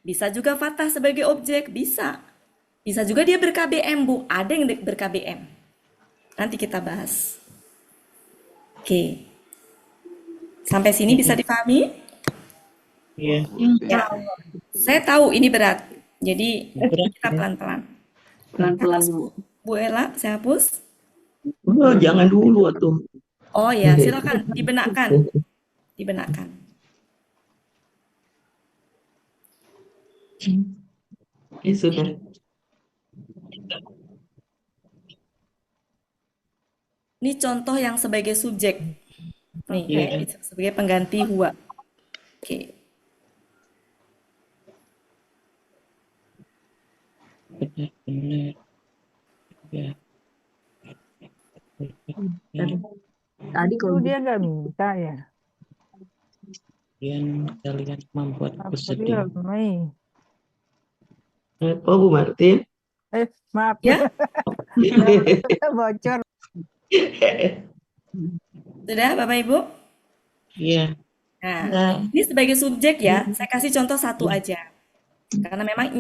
Bisa juga fathah sebagai objek, bisa. Bisa juga dia ber-KBM, Bu. Ada yang ber-KBM. Nanti kita bahas. Oke. Sampai sini bisa dipahami? Iya. Ya. Saya tahu ini berat. Jadi Berat, kita ya. pelan-pelan. Pelan-pelan, Bu. Bu Ella, saya hapus. Oh, jangan dulu atuh. Oh ya, silakan dibenarkan. Dibenarkan. Ya sudah. Ini contoh yang sebagai subjek. Nih, Iya. sebagai pengganti huwa. Oke. Benar-benar. Ya. Tadi Itu dia nggak minta ya. Kalian membuatku Apa sedih. dia, Mei? Oh, Bu Martin. Maaf. Ya? Bocor. Sudah, Bapak Ibu? Iya. Nah, Nah, ini sebagai subjek ya, saya kasih contoh satu aja. Karena memang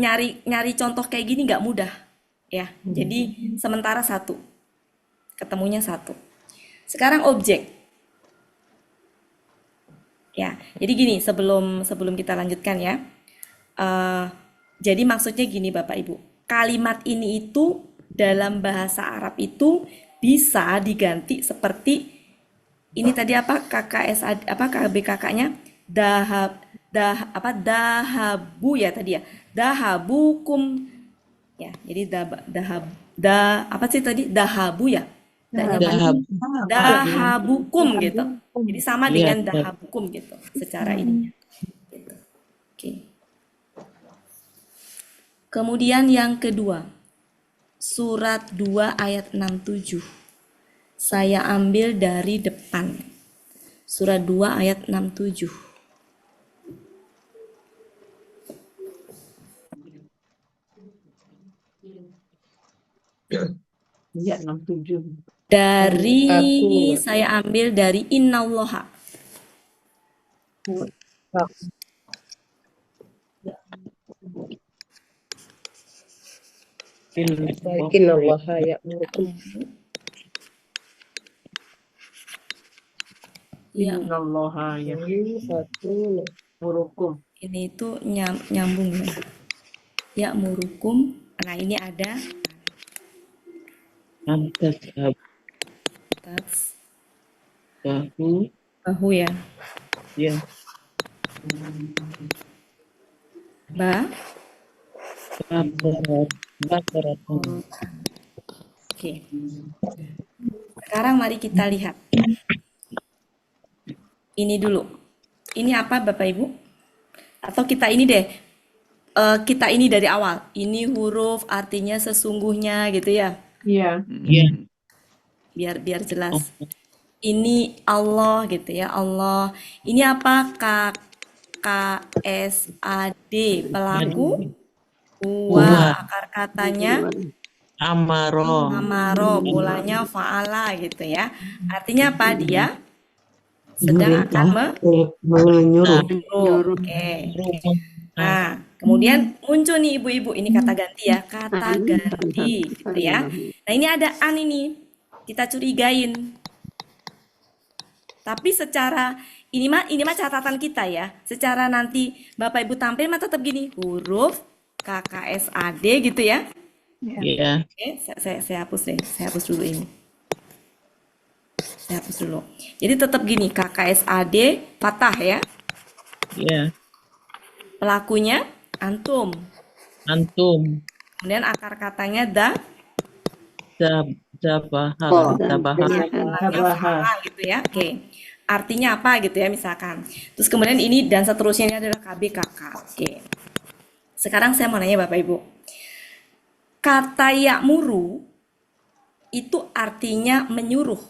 nyari contoh kayak gini nggak mudah. Ya, jadi sementara satu. Ketemunya satu. Sekarang objek. Ya, jadi gini, sebelum kita lanjutkan ya. Jadi maksudnya gini Bapak Ibu, kalimat ini itu dalam bahasa Arab itu bisa diganti seperti ini tadi apa KKS apa KBKK-nya dahabu ya tadi ya. Dahabukum ya. Jadi apa sih tadi? Dahabu ya. Dahabukum gitu. Jadi sama Iya, dengan benar. dahabukum gitu secara ininya. Gitu. Oke. Kemudian yang kedua, surat 2 ayat 67. Saya ambil dari depan. Surat 2 ayat 67. Iya, 67. Saya ambil dari innallaha. Innallaha ya'murukum. Ya, Innallaha Satu. ya'murukum. ini itu nyambung ya. Ya murukum. Nah, ini ada Antas atas bahu bahu ya. ya Ba. barat Oke. Sekarang mari kita lihat. Ini dulu. Ini apa Bapak Ibu? Atau kita ini deh. Kita ini dari awal. Ini huruf artinya sesungguhnya gitu ya. Iya. ya Biar jelas. Ini Allah gitu ya. Allah. Ini apa? KSAD. Pelaku. Wa. Akar katanya amaro amaro. Bolanya fa'ala gitu ya. Artinya apa? Dia sedang akan Menyuruh. menyuruh. Oke. Nah, kemudian muncul nih ibu-ibu, ini kata ganti ya, kata ganti gitu ya. Nah, ini ada an ini, kita curigain. Tapi secara ini mah catatan kita ya. Secara nanti Bapak Ibu tampil mah tetap gini, huruf KKSAD gitu ya. ya Oke, saya hapus deh, saya hapus dulu ini. Saya hapus dulu. Jadi tetap gini, KKSAD fathah ya. ya Pelakunya antum. antum Kemudian akar katanya zabaha fa'ala gitu ya. Oke. Artinya apa gitu ya misalkan. Terus kemudian ini dan seterusnya ini adalah KBKK. Oke. Sekarang saya mau nanya Bapak Ibu. Kata ya'muru itu artinya menyuruh.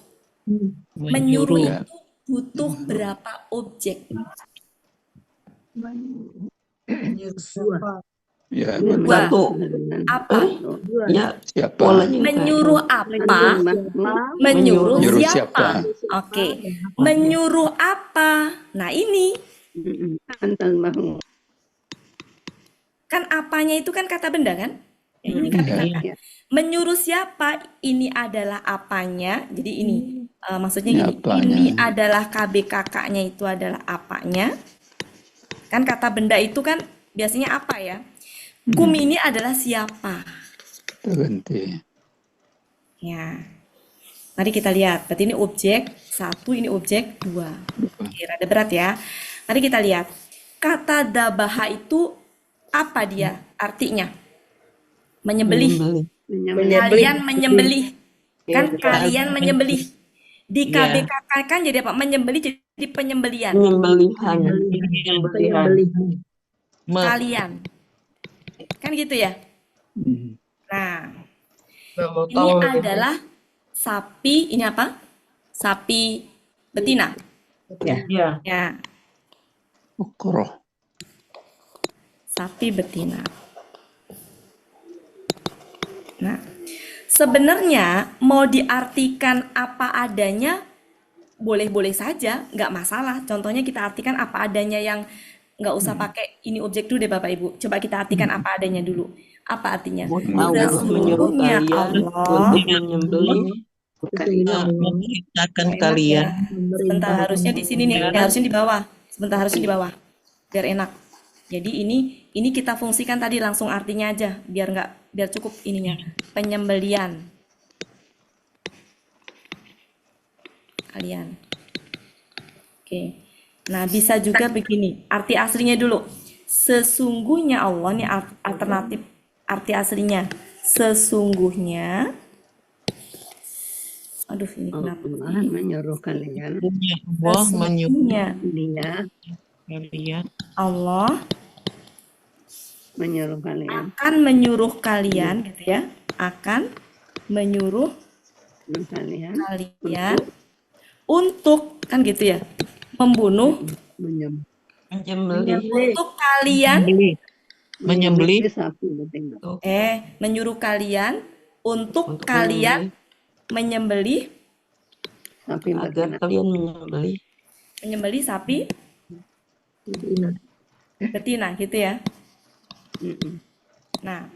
Menyuruh itu butuh berapa objek? Ya, Dua. Apa? Ya, siapa? Menyuruh apa? Menyuruh Nyuruh siapa? siapa? Oke. Menyuruh apa? Nah, ini kan apanya itu kan kata benda kan? Ya, ini kata Ya. menyuruh siapa? Ini adalah apanya. Jadi ini maksudnya Ini gini. apanya. Ini adalah KBKK-nya itu adalah apanya. Kan kata benda itu kan biasanya apa ya? Kum ini adalah siapa? Ganti. Ya. Mari kita lihat. Berarti ini objek 1, ini objek 2. Oke, rada berat ya. Mari kita lihat. Kata dabaha itu apa dia artinya? Menyembelih. Kalian menyembelih. Kan kalian menyembelih. Di KBKK kan jadi apa? Menyembelih jadi penyembelian. penyembelihan. Kalian. Kan gitu ya? Nah, ini tahu adalah sapi, ini apa? Sapi betina. Iya. Ya, Ukroh. sapi betina. Nah, sebenarnya mau diartikan apa adanya boleh-boleh saja, nggak masalah. Contohnya kita artikan apa adanya yang nggak usah pakai ini objek dulu deh Bapak Ibu. Coba kita artikan apa adanya dulu. Apa artinya? Sesungguhnya Allah menyembelih memerintahkan kalian sebentar harusnya di sini nih, harusnya di bawah. Sebentar harusnya di bawah. Biar enak. Jadi ini kita fungsikan tadi langsung artinya aja biar cukup ininya. Penyembelian. Kalian. Oke. Nah, bisa juga begini. Arti aslinya dulu. Sesungguhnya Allah nih alternatif arti aslinya. Sesungguhnya aduh ini kenapa? Menyuruh kalian. Allah menyuruh Sesungguhnya kalian Allah Menyuruh kalian. akan menyuruh kalian gitu ya. Akan menyuruh Kalian. kalian untuk kan gitu ya. Membunuh menyembelih untuk kalian menyembelih Sapi betina. menyuruh kalian untuk kalian menyembelih Sapi agar kalian menyembelih sapi betina gitu ya. Nah,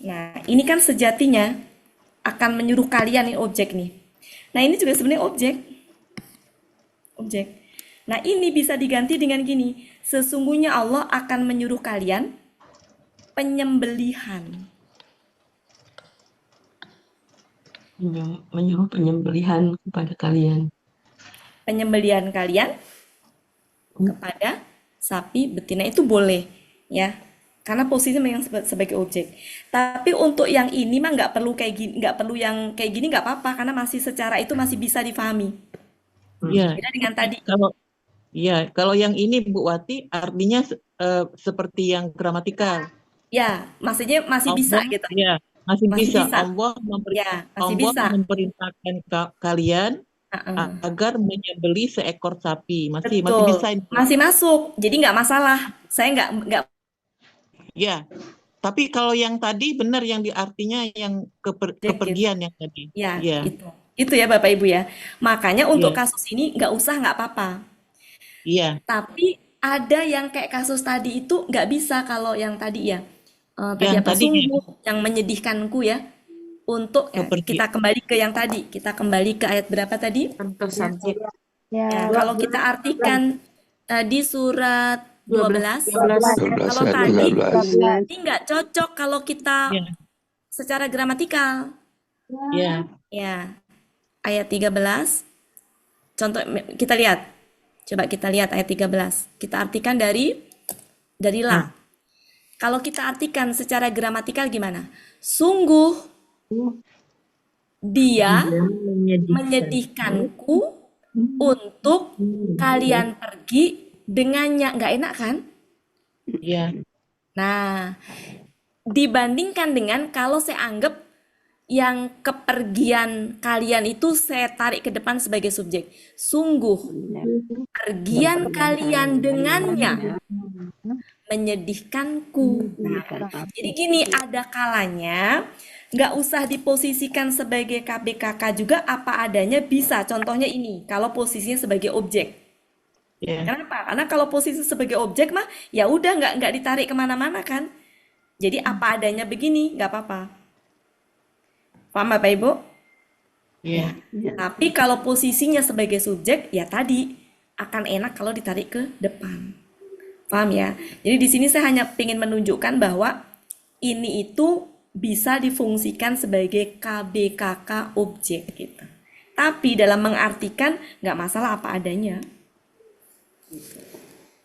Nah, ini kan sejatinya akan menyuruh kalian nih objek nih. Nah, ini juga sebenarnya objek. Objek. Nah, ini bisa diganti dengan gini. Sesungguhnya Allah akan menyuruh kalian penyembelihan. Menyuruh penyembelihan kepada kalian. Penyembelihan kalian kepada sapi betina itu boleh, ya. Karena posisinya memang sebagai objek. Tapi untuk yang ini mah nggak perlu kayak gini, nggak perlu yang kayak gini nggak apa-apa karena masih secara itu masih bisa difahami. Iya. Beda dengan tadi. Kalau yang ini Bu Wati artinya seperti yang gramatikal. Ya, maksudnya masih bisa gitu. Ya, masih bisa. Allah memerintahkan kalian agar menyembelih seekor sapi. Masih bisa. Masih masuk. Jadi nggak masalah. Saya nggak. Ya, tapi kalau yang tadi benar yang artinya yang kepergian yang tadi. Ya, itu ya Bapak Ibu ya. Makanya untuk kasus ini nggak apa-apa. Iya. Tapi ada yang kayak kasus tadi itu nggak bisa kalau yang tadi ya. Sungguh yang menyedihkanku ya. Untuk kita kembali ke yang tadi. Kita kembali ke ayat berapa tadi? Kalau kita artikan di surat 12. Kalau tadi ini nggak cocok kalau kita secara gramatikal. Ya. Ayat 13. Contoh kita lihat. Coba kita lihat ayat 13. Kita artikan dari la. Kalau kita artikan secara gramatikal gimana? Sungguh dia menyedihkanku untuk kalian pergi dengannya. Nggak enak kan? Iya. Nah, dibandingkan dengan kalau saya anggap yang kepergian kalian itu saya tarik ke depan sebagai subjek. Sungguh, pergian kalian dengannya menyedihkanku. Jadi gini, ada kalanya nggak usah diposisikan sebagai KBKK juga apa adanya bisa. Contohnya ini, kalau posisinya sebagai objek. Kenapa? Karena kalau posisi sebagai objek mah ya udah nggak ditarik kemana-mana kan. Jadi apa adanya begini nggak apa-apa. Paham Bapak Ibu? Iya. Tapi kalau posisinya sebagai subjek ya tadi akan enak kalau ditarik ke depan. Paham ya? Jadi di sini saya hanya ingin menunjukkan bahwa ini itu bisa difungsikan sebagai KBKK objek gitu. Tapi dalam mengartikan nggak masalah apa adanya.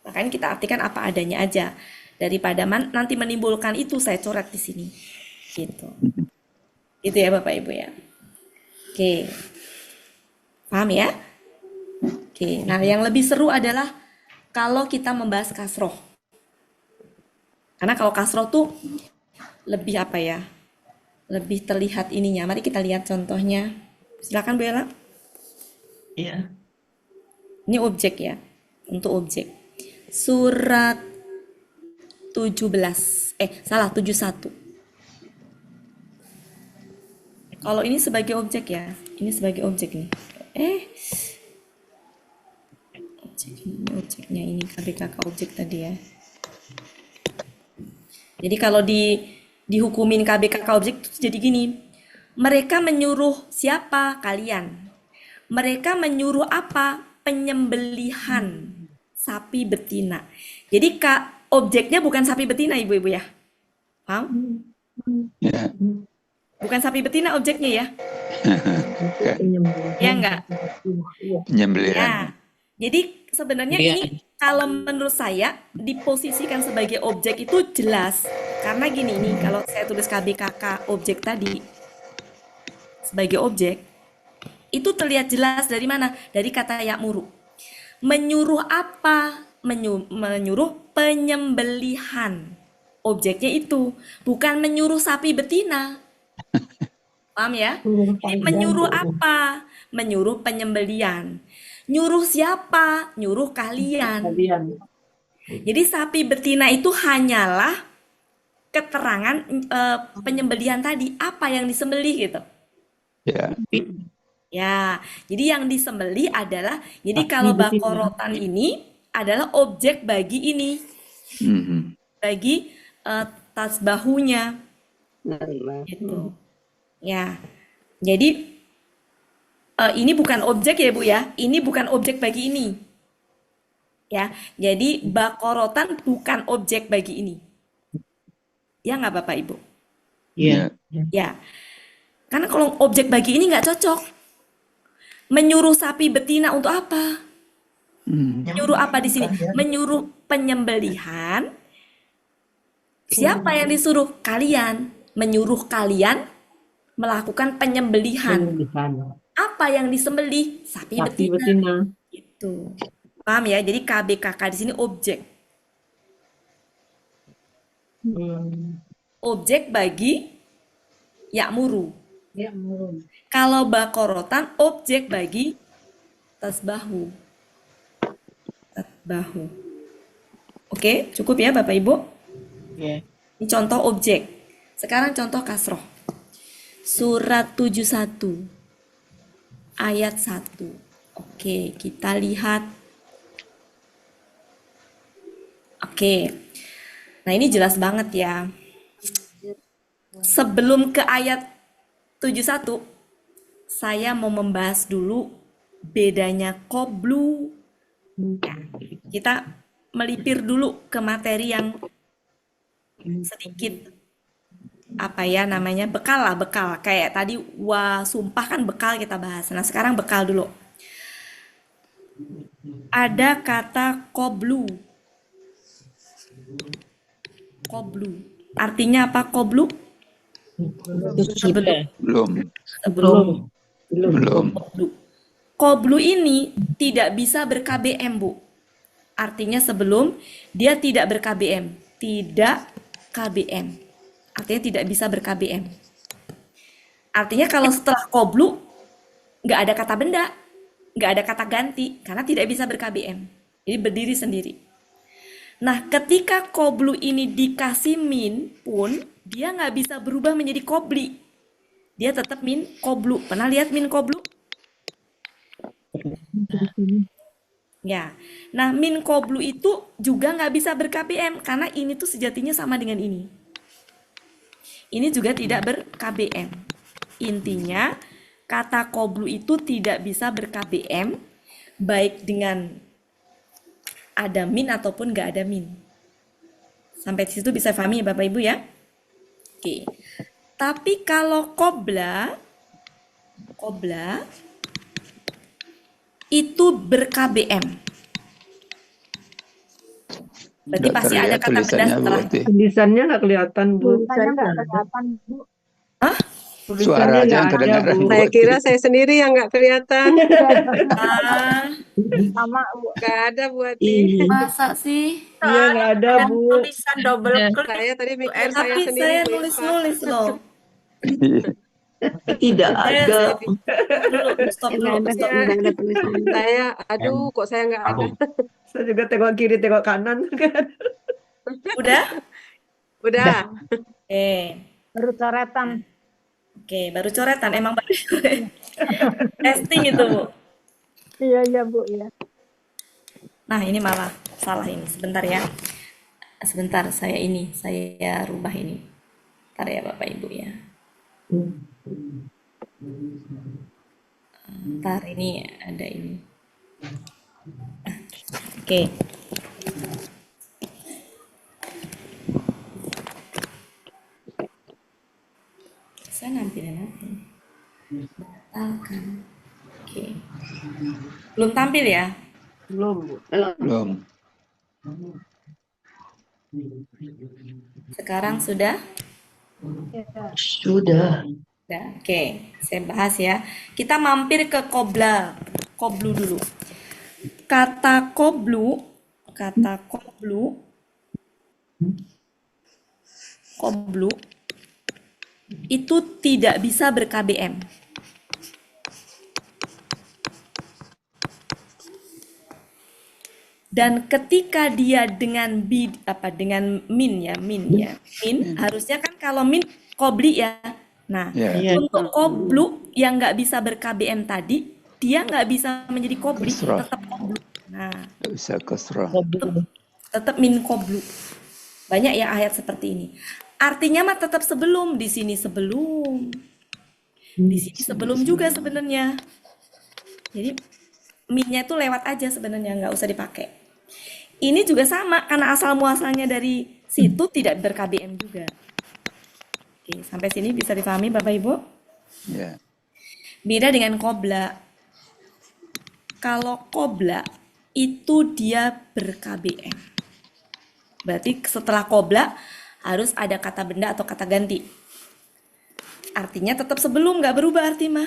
Makanya kita artikan apa adanya aja daripada nanti menimbulkan itu saya coret di sini gitu. Itu ya Bapak Ibu ya. Oke. Paham ya? Oke. Nah, yang lebih seru adalah kalau kita membahas kasroh. Karena kalau kasroh tuh lebih apa ya? Lebih terlihat ininya. Mari kita lihat contohnya. Silakan Bu Ella. Iya. Ini objek ya. Untuk objek. Surat 71. Kalau ini sebagai objek ya. Ini sebagai objek nih. Objeknya ini KBKK objek tadi ya. Jadi kalau dihukumin KBKK objek itu jadi gini. Mereka menyuruh siapa? Kalian. Mereka menyuruh apa? Penyembelihan sapi betina. Jadi objeknya bukan sapi betina ibu-ibu ya. Paham? Ya. Bukan sapi betina objeknya ya. Ya enggak? Penyembelihan. Ya. Jadi sebenarnya ini kalau menurut saya diposisikan sebagai objek itu jelas. Karena gini nih, kalau saya tulis KBKK objek tadi sebagai objek, itu terlihat jelas dari mana? Dari kata ya'muru. Menyuruh apa? Menyuruh penyembelihan. Objeknya itu. Bukan menyuruh sapi betina. Paham ya? Jadi menyuruh apa? Menyuruh penyembelian. Nyuruh siapa? Nyuruh kalian. Jadi sapi betina itu hanyalah keterangan penyembelihan tadi. Apa yang disembelih gitu. Ya. Ya, jadi yang disembelih adalah, jadi kalau bakorotan ini adalah objek bagi ini, bagi tasbahunya. Gitu. Ya. Jadi ini bukan objek ya Bu ya. Ini bukan objek bagi ini. Ya. Jadi bakorotan bukan objek bagi ini. Ya nggak Bapak Ibu? Iya. Ya. Karena kalau objek bagi ini nggak cocok. Menyuruh sapi betina untuk apa? Menyuruh apa di sini? Menyuruh penyembelihan. Siapa yang disuruh? Kalian. Menyuruh kalian melakukan penyembelihan. Apa yang disembelih? Sapi Sapi betina. betina. Gitu. Paham ya? Jadi KBKK di sini objek. Objek bagi ya'muru. Kalau bakorotan objek bagi tasbahu. Tasbahu. Oke, cukup ya Bapak Ibu? Iya. Ini contoh objek. Sekarang contoh kasroh. Surat 71 ayat 1. Oke, kita lihat. Oke. Nah, ini jelas banget ya. Sebelum ke ayat 71, saya mau membahas dulu bedanya qoblu. Kita melipir dulu ke materi yang sedikit apa ya namanya, bekal lah, bekal. Kayak tadi sumpah kan bekal kita bahas. Nah, sekarang bekal dulu. Ada kata qoblu. Qoblu. Artinya apa qoblu? Belum. Sebelum. Qoblu ini tidak bisa ber-KBM, Bu. Artinya sebelum, dia tidak ber-KBM. Tidak KBM. Artinya tidak bisa ber-KBM. Artinya kalau setelah qoblu, nggak ada kata benda, nggak ada kata ganti, karena tidak bisa ber-KBM. Jadi berdiri sendiri. Nah, ketika qoblu ini dikasih min pun, dia nggak bisa berubah menjadi qobli. Dia tetap min qoblu. Pernah lihat min qoblu? Ya. Nah, min qoblu itu juga nggak bisa ber-KBM, karena ini tuh sejatinya sama dengan ini. Ini juga tidak ber-KBM. Intinya, kata qoblu itu tidak bisa ber-KBM, baik dengan ada min ataupun nggak ada min. Sampai di situ bisa pahami ya Bapak Ibu ya? Oke. Tapi kalau qobla itu ber-KBM. Berarti pasti ada terlihat kata benda tulisannya, Bu, setelah. berarti. Tulisannya nggak kelihatan, Bu. Tulisannya nggak kelihatan, Bu. Hah? Tulisannya Suara aja yang nggak ada, kedengaran, Bu. Bu. Saya kira saya sendiri yang nggak kelihatan. Ah, Sama, Bu. Nggak ada buat masa sih? Iya, nggak ada, Ada Bu. tulisan double klik. Saya tadi mikir saya Tapi sendiri saya Bu Irfan. nulis-nulis loh. Tidak Saya ada. stop dulu. Saya, aduh, kok saya nggak ada. Saya juga tengok kiri, tengok kanan. Udah? Udah. Baru coretan. Oke, baru coretan. Emang baru testing itu, Bu. Iya, Bu, iya. Nah, ini malah salah ini. Sebentar ya. Sebentar, saya rubah ini. Ntar ya Bapak Ibu ya. Ntar ini ada ini. Oke. Saya nampilin apa? Batalkan. Oke. Belum tampil ya? Belum, Bu. Belum. Sekarang sudah? Sudah. Sudah. Oke, saya bahas ya. Kita mampir ke qoblu dulu. Kata qoblu itu tidak bisa ber-KBM. Dan ketika dia dengan min, harusnya kan kalau min qobli ya. Nah, Ya. untuk qoblu yang nggak bisa ber-KBM tadi, dia nggak bisa menjadi qobli, Kasrah. tetap qoblu. Nah, Nggak bisa kasrah. tetap min qoblu. Banyak ya ayat seperti ini. Artinya mah tetap sebelum, di sini sebelum. Di sini sebelum juga sebenarnya. Jadi minnya itu lewat aja sebenarnya, nggak usah dipakai. Ini juga sama, karena asal muasalnya dari situ tidak ber-KBM juga. Oke, sampai sini bisa dipahami Bapak Ibu? Ya. Beda dengan qobla. Kalau qobla itu dia ber-KBM. Berarti setelah qobla harus ada kata benda atau kata ganti. Artinya tetap sebelum, nggak berubah arti mah.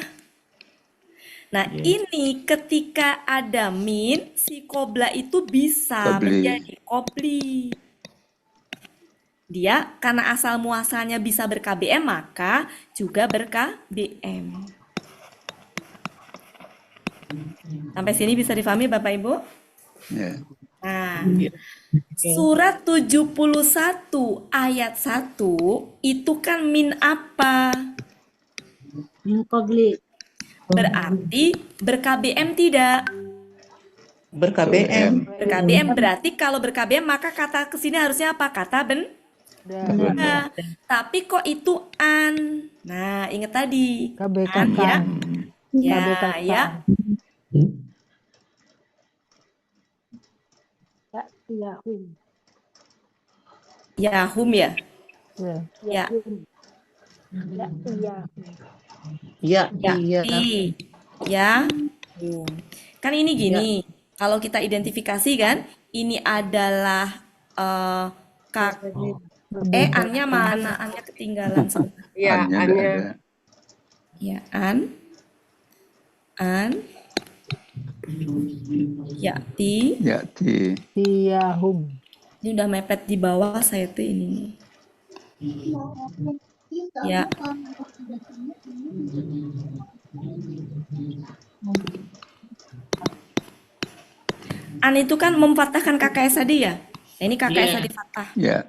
Nah, ini ketika ada min, si qobla itu bisa Qabli. menjadi qobli. Dia karena asal muasalnya bisa ber-KBM, maka juga ber-KBM. Sampai sini bisa difahami Bapak Ibu? Ya. Nah, surat 71 ayat 1 itu kan min apa? Min qabli. Berarti ber-KBM tidak? Ber-KBM. Ber-KBM berarti kalau ber-KBM maka kata kesini harusnya apa? Kata benda. Tapi kok itu an? Nah, ingat tadi. An ya. Ya. Yahum ya? Ya. Ya, Ya, iya. ya. Kan ini gini, kalau kita identifikasi kan, ini adalah an-nya mana? An-nya ketinggalan sebentar. Ya, Hanya Anya. ada. Ya, an. Yati. Yati. Ini udah mepet di bawah saya tuh ini nih. Ya. An itu kan memfathahkan KKS tadi ya? Nah, ini KKS tadi fathah. Ya.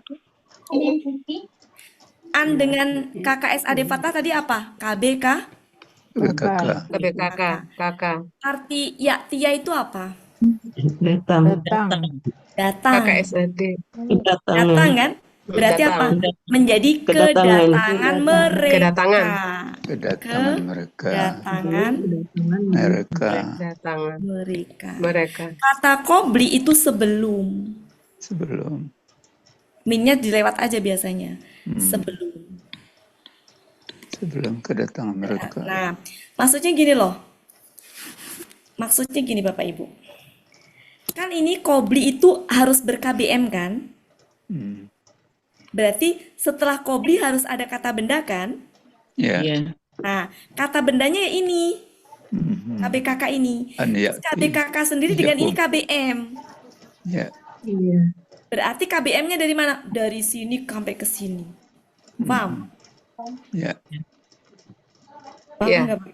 An dengan KKS ade fathah tadi apa? KBK? BKK. KBKK. Kakak. Arti ya tia itu apa? Datang. Datang. KKSAD. Datang kan? Berarti apa? Menjadi kedatangan mereka. Kedatangan. Kedatangan mereka. Kedatangan Mereka. Kedatangan. mereka. Kata qobli itu sebelum. Sebelum. Minnya dilewat aja biasanya. Sebelum. Sebelum kedatangan mereka. Nah, maksudnya gini loh. Maksudnya gini Bapak Ibu. Kan ini qobli itu harus ber-KBM kan? Berarti setelah qobli harus ada kata benda kan? Ya. Nah, kata bendanya ya ini. KBKK ini. An Terus yati. KBKK sendiri dengan ini KBM. Ya. Berarti KBM-nya dari mana? Dari sini sampai ke sini. Paham? Ya. Paham Ya. nggak, Pak?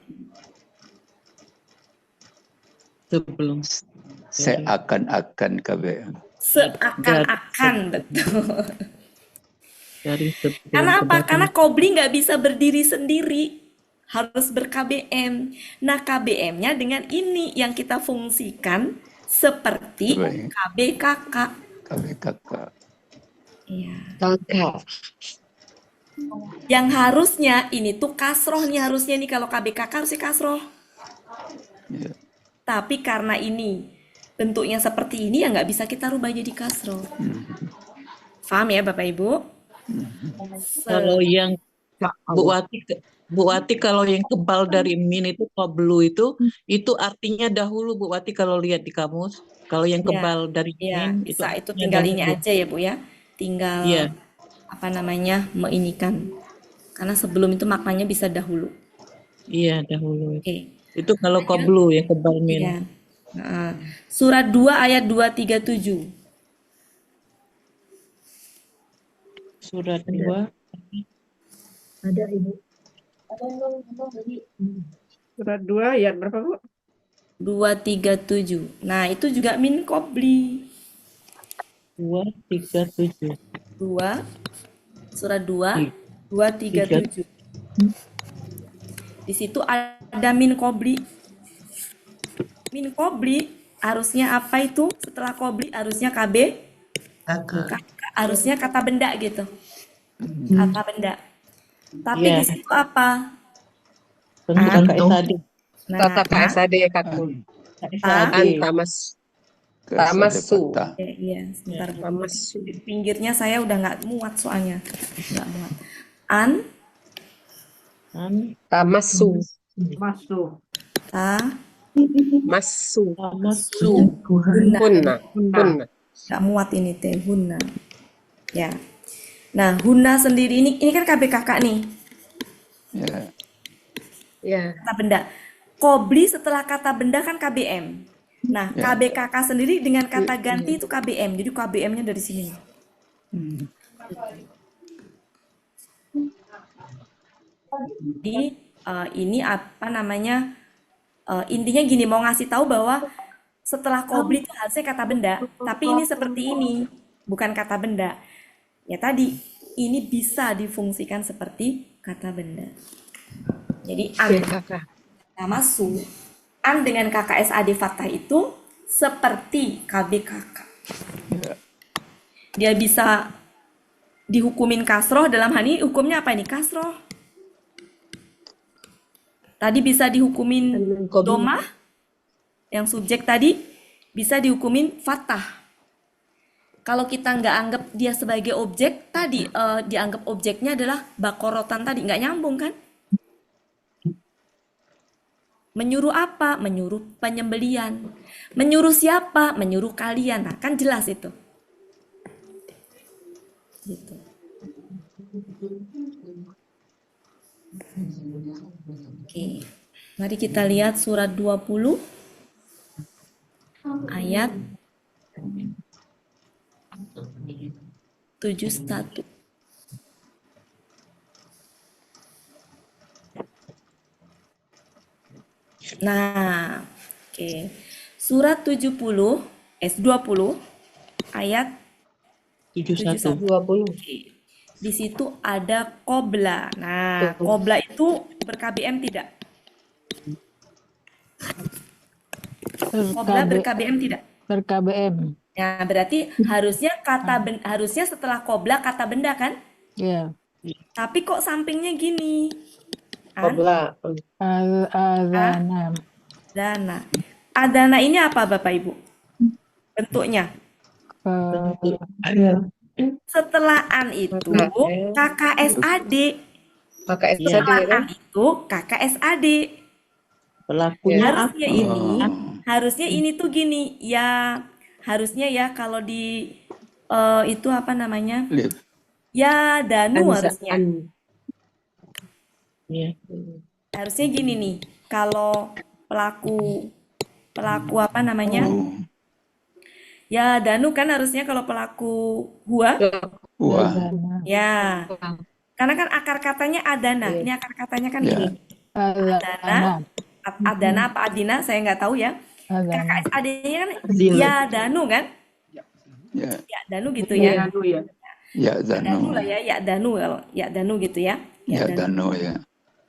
Sebelum. Seakan-akan KBM. Seakan-akan, betul. Dari sebelum. Karena apa? Karena qobli nggak bisa berdiri sendiri. Harus ber-KBM. Nah, KBM-nya dengan ini yang kita fungsikan seperti Baik. KBKK. KBKK. Iya. Kakak. Yang harusnya ini tuh kasroh nih harusnya nih kalau KBKK harusnya kasroh. Ya. Tapi karena ini bentuknya seperti ini ya nggak bisa kita rubah jadi kasroh. Paham ya Bapak Ibu? Kalau yang Bu Wati kalau yang kebal dari min itu qablu itu artinya dahulu Bu Wati kalau lihat di kamus. Kalau yang Ya, kebal dari ya, min bisa itu artinya tinggal ini dahulu. aja ya Bu ya. Tinggal Iya. apa namanya meinikan. Karena sebelum itu maknanya bisa dahulu. Iya, dahulu. Oke. Itu kalau qablu yang kebal min. Iya. Nah, surat 2 ayat 237. Surat 2. Ada Ibu. Surat 2 ayat berapa, Bu? 237. Nah, itu juga min qabli. 237. 2 surat 2 237. Di situ ada min qabli. Min qabli harusnya apa itu? Setelah qabli harusnya KB, harusnya kata benda gitu. kata benda. Tapi Iya. di situ apa? Bentuk An. KSAD. Nah, Tata KSAD ya Kakun. KSAD. Tamas. Tamasu. Kata. iya, sebentar Bu. Tamasu. Di pinggirnya saya udah nggak muat soalnya. Nggak muat. An, An. Tamasu. Masuk. ta, Masu. Tamatsu. hunna. Hunna. Hunna. Nggak muat ini teh, hunna. Ya. Nah, hunna sendiri ini kan KBKK nih, Ya. Ya. kata benda. Kobli setelah kata benda kan KBM. Nah, Ya. KBKK sendiri dengan kata ganti itu KBM. Jadi KBM-nya dari sini. Jadi ini apa namanya? Intinya gini, mau ngasih tahu bahwa setelah kobli itu harusnya kata benda, tapi ini seperti ini, bukan kata benda. Ya tadi, ini bisa difungsikan seperti kata benda. Jadi an Kakak. sama su, an dengan KKSAD fathah itu seperti KBKK. Ya. Dia bisa dihukumin kasroh, dalam hal ini hukumnya apa ini? Kasroh. Tadi bisa dihukumin domah, yang subjek tadi bisa dihukumin fathah. Kalau kita nggak anggap dia sebagai objek, tadi dianggap objeknya adalah bakorotan tadi, nggak nyambung kan? Menyuruh apa? Menyuruh penyembelian. Menyuruh siapa? Menyuruh kalian. Nah, kan jelas itu. Gitu. Oke. Mari kita lihat surat 20 ayat 71. Nah, oke. Surat 20 ayat 71. 20. Oke. Di situ ada qobla. Nah, qobla itu ber-KBM tidak? Qobla ber-KBM tidak? Ber-KBM. Ya, berarti harusnya harusnya setelah qobla kata benda kan? Ya. Tapi kok sampingnya gini? An, Qobla. Adana. dana. Adana ini apa Bapak Ibu? Bentuknya. Setelah an itu KKSAD. KKSAD Setelah kan? an itu KKSAD. Pelakunya Harusnya apa? ini, harusnya ini tuh gini, ya harusnya ya kalau di itu apa namanya? Lip. Ya danu harusnya. Ya. Harusnya gini nih, kalau pelaku apa namanya? Oh. Ya danu kan harusnya kalau pelaku hua. Wah. Ya. Karena kan akar katanya adana. Ini akar katanya kan Ya. gini. Adana. Adana apa adina saya nggak tahu ya. KKSAD-nya kan ya danu kan? Ya. Ya danu gitu ya. Ya Danu Danu. lah ya, ya danu kalau ya danu gitu ya. Ya Danu ya.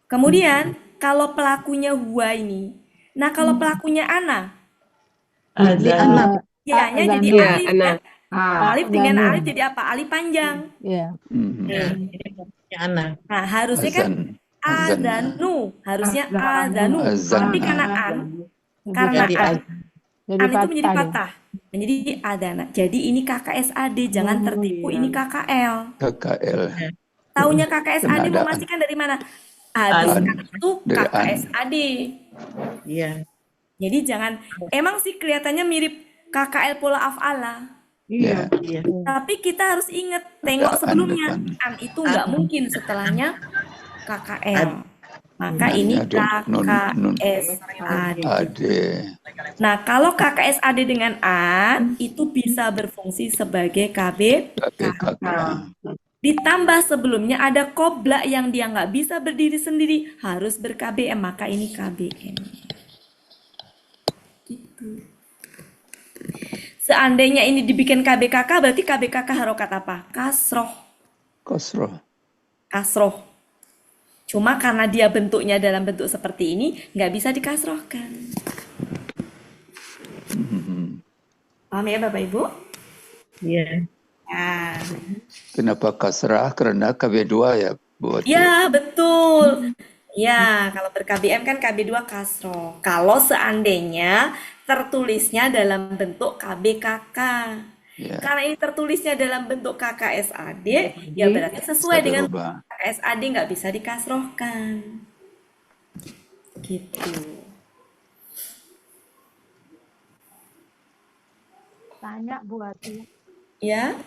Kemudian kalau pelakunya hua ini. Nah, kalau pelakunya ana, Ada ya-nya jadi Ya, alif Ana. kan? Alif dengan alif jadi apa? Alif panjang. Ya. Nih. anak. Nah, harusnya kan Azan. adanu, harusnya adanu. Azan. Tapi karena an Jadi an itu menjadi patah. patah. Menjadi adana. Jadi ini KKSAD, jangan tertipu ini KKL. KKL. Taunya KKSAD Penadaan. memastikan dari mana? Habis An. kan itu Dari an. KKSAD. Iya. Jadi jangan, emang sih kelihatannya mirip KKL pola af'ala. Ya. Iya. Tapi kita harus ingat, tengok Ada an sebelumnya. depan. An itu nggak mungkin setelahnya KKL. Maka ini Ada nun. KKSAD. Ade. Nah, kalau KKSAD dengan an, itu bisa berfungsi sebagai KB. KKK. Ditambah sebelumnya ada qobla yang dia nggak bisa berdiri sendiri, harus ber-KBM, maka ini KBM. Gitu. Seandainya ini dibikin KBKK, berarti KBKK harokat apa? Kasroh. Kosroh. Kasroh. Cuma karena dia bentuknya dalam bentuk seperti ini, nggak bisa dikasrohkan. Paham ya Bapak Ibu? Iya. Ya. Kenapa kasrah? Karena KB2 ya, Bu Wati. Ya, betul. Ya, kalau ber-KBM kan KB2 kasroh. Kalau seandainya tertulisnya dalam bentuk KBKK. Ya, Karena ini tertulisnya dalam bentuk KKSAD, ya berarti sesuai bisa dengan dirubah. KKSAD nggak bisa dikasrohkan. Gitu. Tanya Bu Ati, Ya,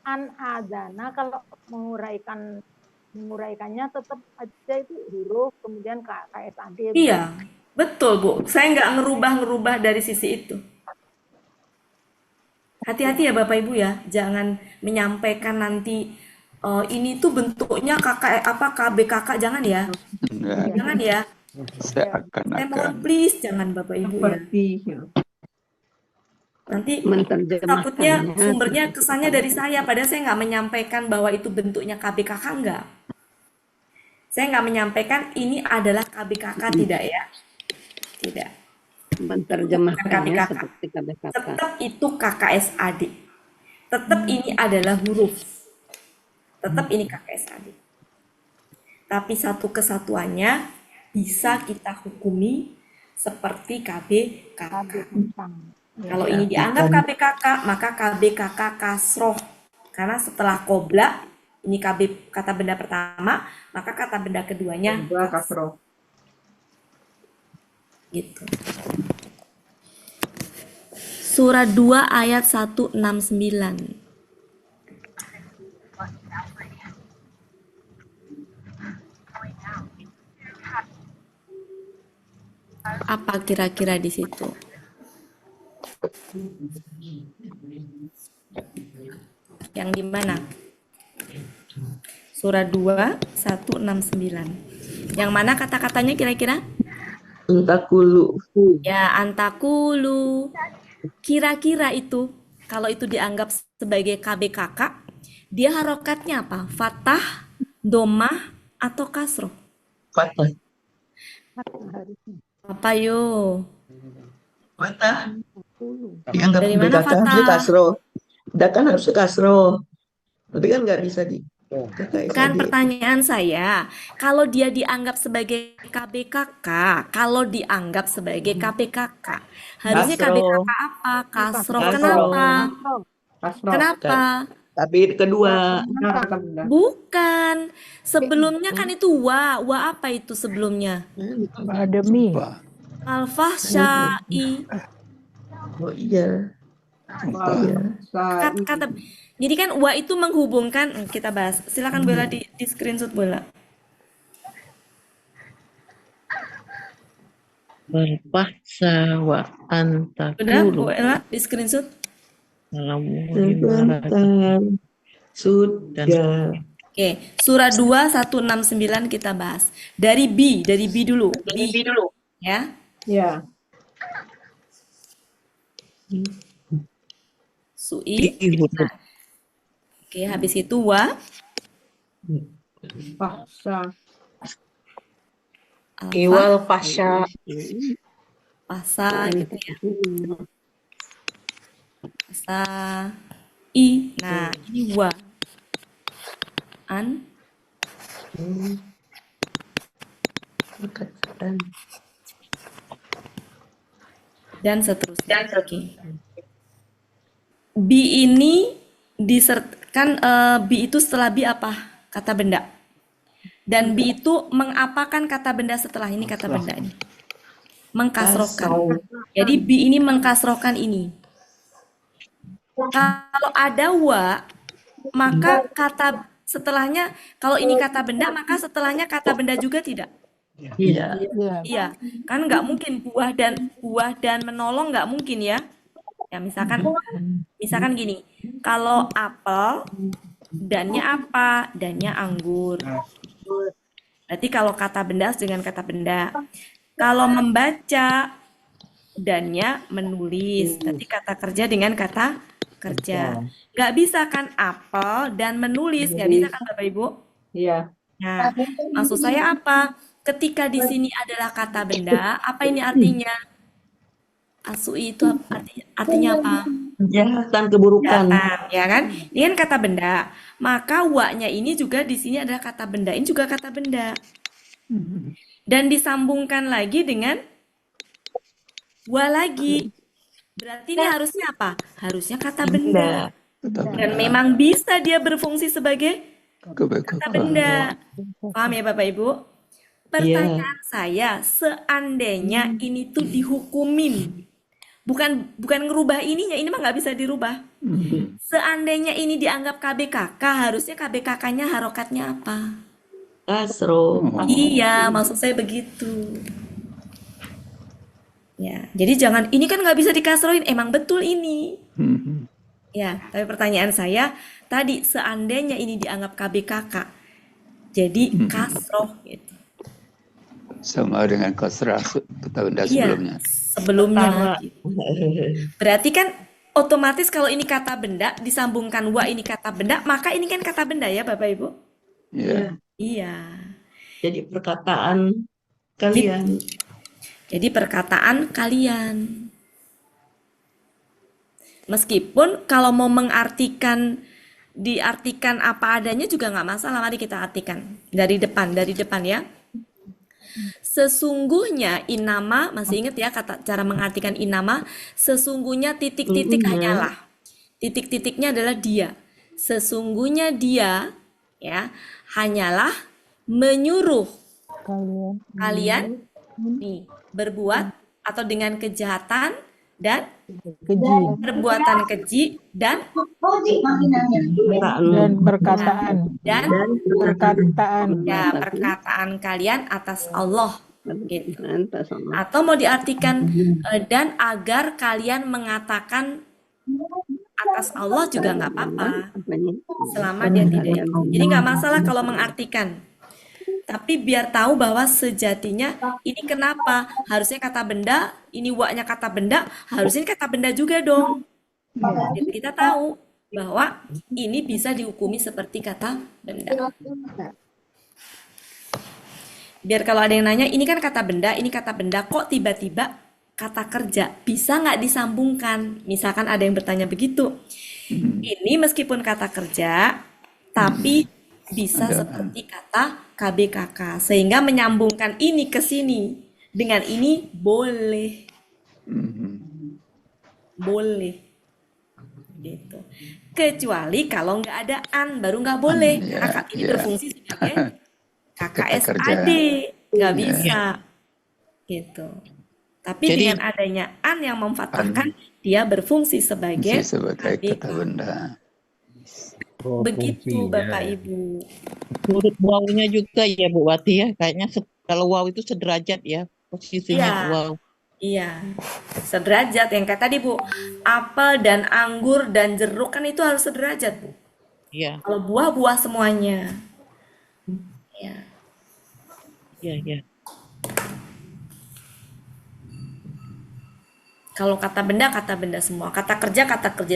an adana kalau menguraikannya tetap aja itu huruf kemudian KSAD. iya, betul Bu. Saya nggak ngerubah-ngerubah dari sisi itu. Hati-hati ya Bapak Ibu ya, jangan menyampaikan nanti ini tuh bentuknya KBKK, jangan ya, Enggak, jangan ya. Saya seakan-akan. mohon please jangan Bapak Ibu ya. Seperti Nanti takutnya Menerjemahkannya sumbernya seperti kesannya dari saya, padahal saya nggak menyampaikan bahwa itu bentuknya KBKK, enggak. Saya nggak menyampaikan ini adalah KBKK, tidak ya. Tidak. menerjemahkannya KBKK. seperti KBKK. Tetap itu KKSAD. Tetap ini adalah huruf. Tetap ini KKSAD. Tapi satu kesatuannya bisa kita hukumi seperti KBKK. Kalau ini dianggap KBKK, maka KBKK kasroh. Karena setelah qobla, ini KB kata benda pertama, maka kata benda keduanya dua kasroh. gitu. Surah 2 ayat 169. Apa kira-kira di situ? Yang di mana? Surah 2 169. Yang mana kata-katanya kira-kira? Antakulu. Ya, antakulu. Kira-kira itu, kalau itu dianggap sebagai KBKK, dia harokatnya apa? Fathah, domah, atau kasroh? Patah. Apa yo? Patah. Dianggap Dari mana BKK harusnya Fatah? kasro. Dah kan harus kasro. Tapi kan nggak bisa di Kan KKSAD. pertanyaan saya, kalau dia dianggap sebagai KBKK, kalau dianggap sebagai KBKK, harusnya Kasroh. KBKK apa? Kasroh. Kasroh. Kenapa? Kasroh. Kenapa? Tapi kedua Nah, kata benda. Bukan. Sebelumnya kan itu wa. Wa apa itu sebelumnya? Demi. Lupa. Al-fahsya'i. oh iya. Lupa. Kata, jadi kan wa itu menghubungkan, kita bahas. Silakan Bella di screenshot Bella. Berpaksa wa Udah, antakulu. Bella di screenshot. Sebentar. Sudah. Oke, surah 2 169 kita bahas. Dari B dulu. B dulu. Ya. Ya. Sui. Huruf. Oke, habis itu wa. Paksa. Alfa. Iwal pasha. Pasa gitu ya. Pasa. I. Nah, ini wa. An. Perkataan. Dan seterusnya. Oke. B ini disertakan, B itu setelah B apa? Kata benda. Dan B itu mengapakan kata benda setelah ini kata benda ini? Mengkasrohkan. Jadi B ini mengkasrohkan ini. Kalau ada wa, maka kata setelahnya, kalau ini kata benda, maka setelahnya kata benda juga tidak? Iya. Iya, kan nggak mungkin buah dan menolong nggak mungkin ya. Ya misalkan gini, kalau apel dannya apa? Dannya anggur. Berarti kalau kata benda harus dengan kata benda. Kalau membaca dannya menulis. Berarti kata kerja dengan kata kerja. Nggak bisa kan apel dan menulis, nggak bisa kan Bapak Ibu? Iya. Nah, maksud saya apa? Ketika di sini adalah kata benda, apa ini artinya? Asui itu artinya apa? Kejahatan, keburukan. Kejahatan, ya kan? Ini kan kata benda. Maka wa-nya ini juga di sini adalah kata benda. Ini juga kata benda. Dan disambungkan lagi dengan wa lagi. Berarti ini harusnya apa? Harusnya kata benda. Kata Dan benda. memang bisa dia berfungsi sebagai kata KBKK. benda. Paham ya Bapak Ibu? Iya. Pertanyaan saya, seandainya ini tuh dihukumin, bukan ngerubah ininya, ini mah nggak bisa dirubah. Seandainya ini dianggap KBKK, harusnya KBKK-nya harokatnya apa? Kasro. Iya, maksud saya begitu. Ya, jadi jangan, ini kan nggak bisa dikasroin, emang betul ini. Ya, tapi pertanyaan saya, tadi seandainya ini dianggap KBKK, jadi kasroh gitu. Sama dengan kasrah kata benda Iya, sebelumnya. sebelumnya. Sama. Gitu. Berarti kan otomatis kalau ini kata benda, disambungkan wa ini kata benda, maka ini kan kata benda ya Bapak Ibu? Ya. Iya. Jadi perkataan kalian. Jadi perkataan kalian. Meskipun kalau mau diartikan apa adanya juga nggak masalah, mari kita artikan dari depan ya. Sesungguhnya inama, masih ingat ya cara mengartikan inama, sesungguhnya titik-titik hanyalah. Titik-titiknya adalah dia. Sesungguhnya dia ya hanyalah menyuruh kalian nih berbuat atau dengan kejahatan dan perbuatan keji dan perkataan ya perkataan kalian atas Allah gitu. Atau mau diartikan dan agar kalian mengatakan atas Allah juga nggak apa-apa selama dia tidak itu. Jadi nggak masalah kalau mengartikan. Tapi biar tahu bahwa sejatinya ini kenapa harusnya kata benda, ini wa-nya kata benda, harusnya kata benda juga dong. Jadi kita tahu bahwa ini bisa dihukumi seperti kata benda. Biar kalau ada yang nanya, ini kan kata benda, ini kata benda, kok tiba-tiba kata kerja bisa nggak disambungkan? Misalkan ada yang bertanya begitu. Ini meskipun kata kerja, tapi bisa seperti kata KBKK, sehingga menyambungkan ini ke sini dengan ini boleh, boleh, gitu. Kecuali kalau nggak ada an, baru nggak boleh. Karena ini berfungsi sebagai KKSAD, nggak bisa, gitu. Tapi dengan adanya an yang memfathahkan, dia berfungsi sebagai kata benda. Begitu Bapak Ibu. Huruf wawunya juga ya Bu Wati ya. Kayaknya kalau waw itu sederajat ya posisinya waw. Iya, sederajat yang kata tadi Bu. Apel dan anggur dan jeruk kan itu harus sederajat Bu. Iya. Kalau buah-buah semuanya. Iya. Iya. Kalau kata benda semua. Kata kerja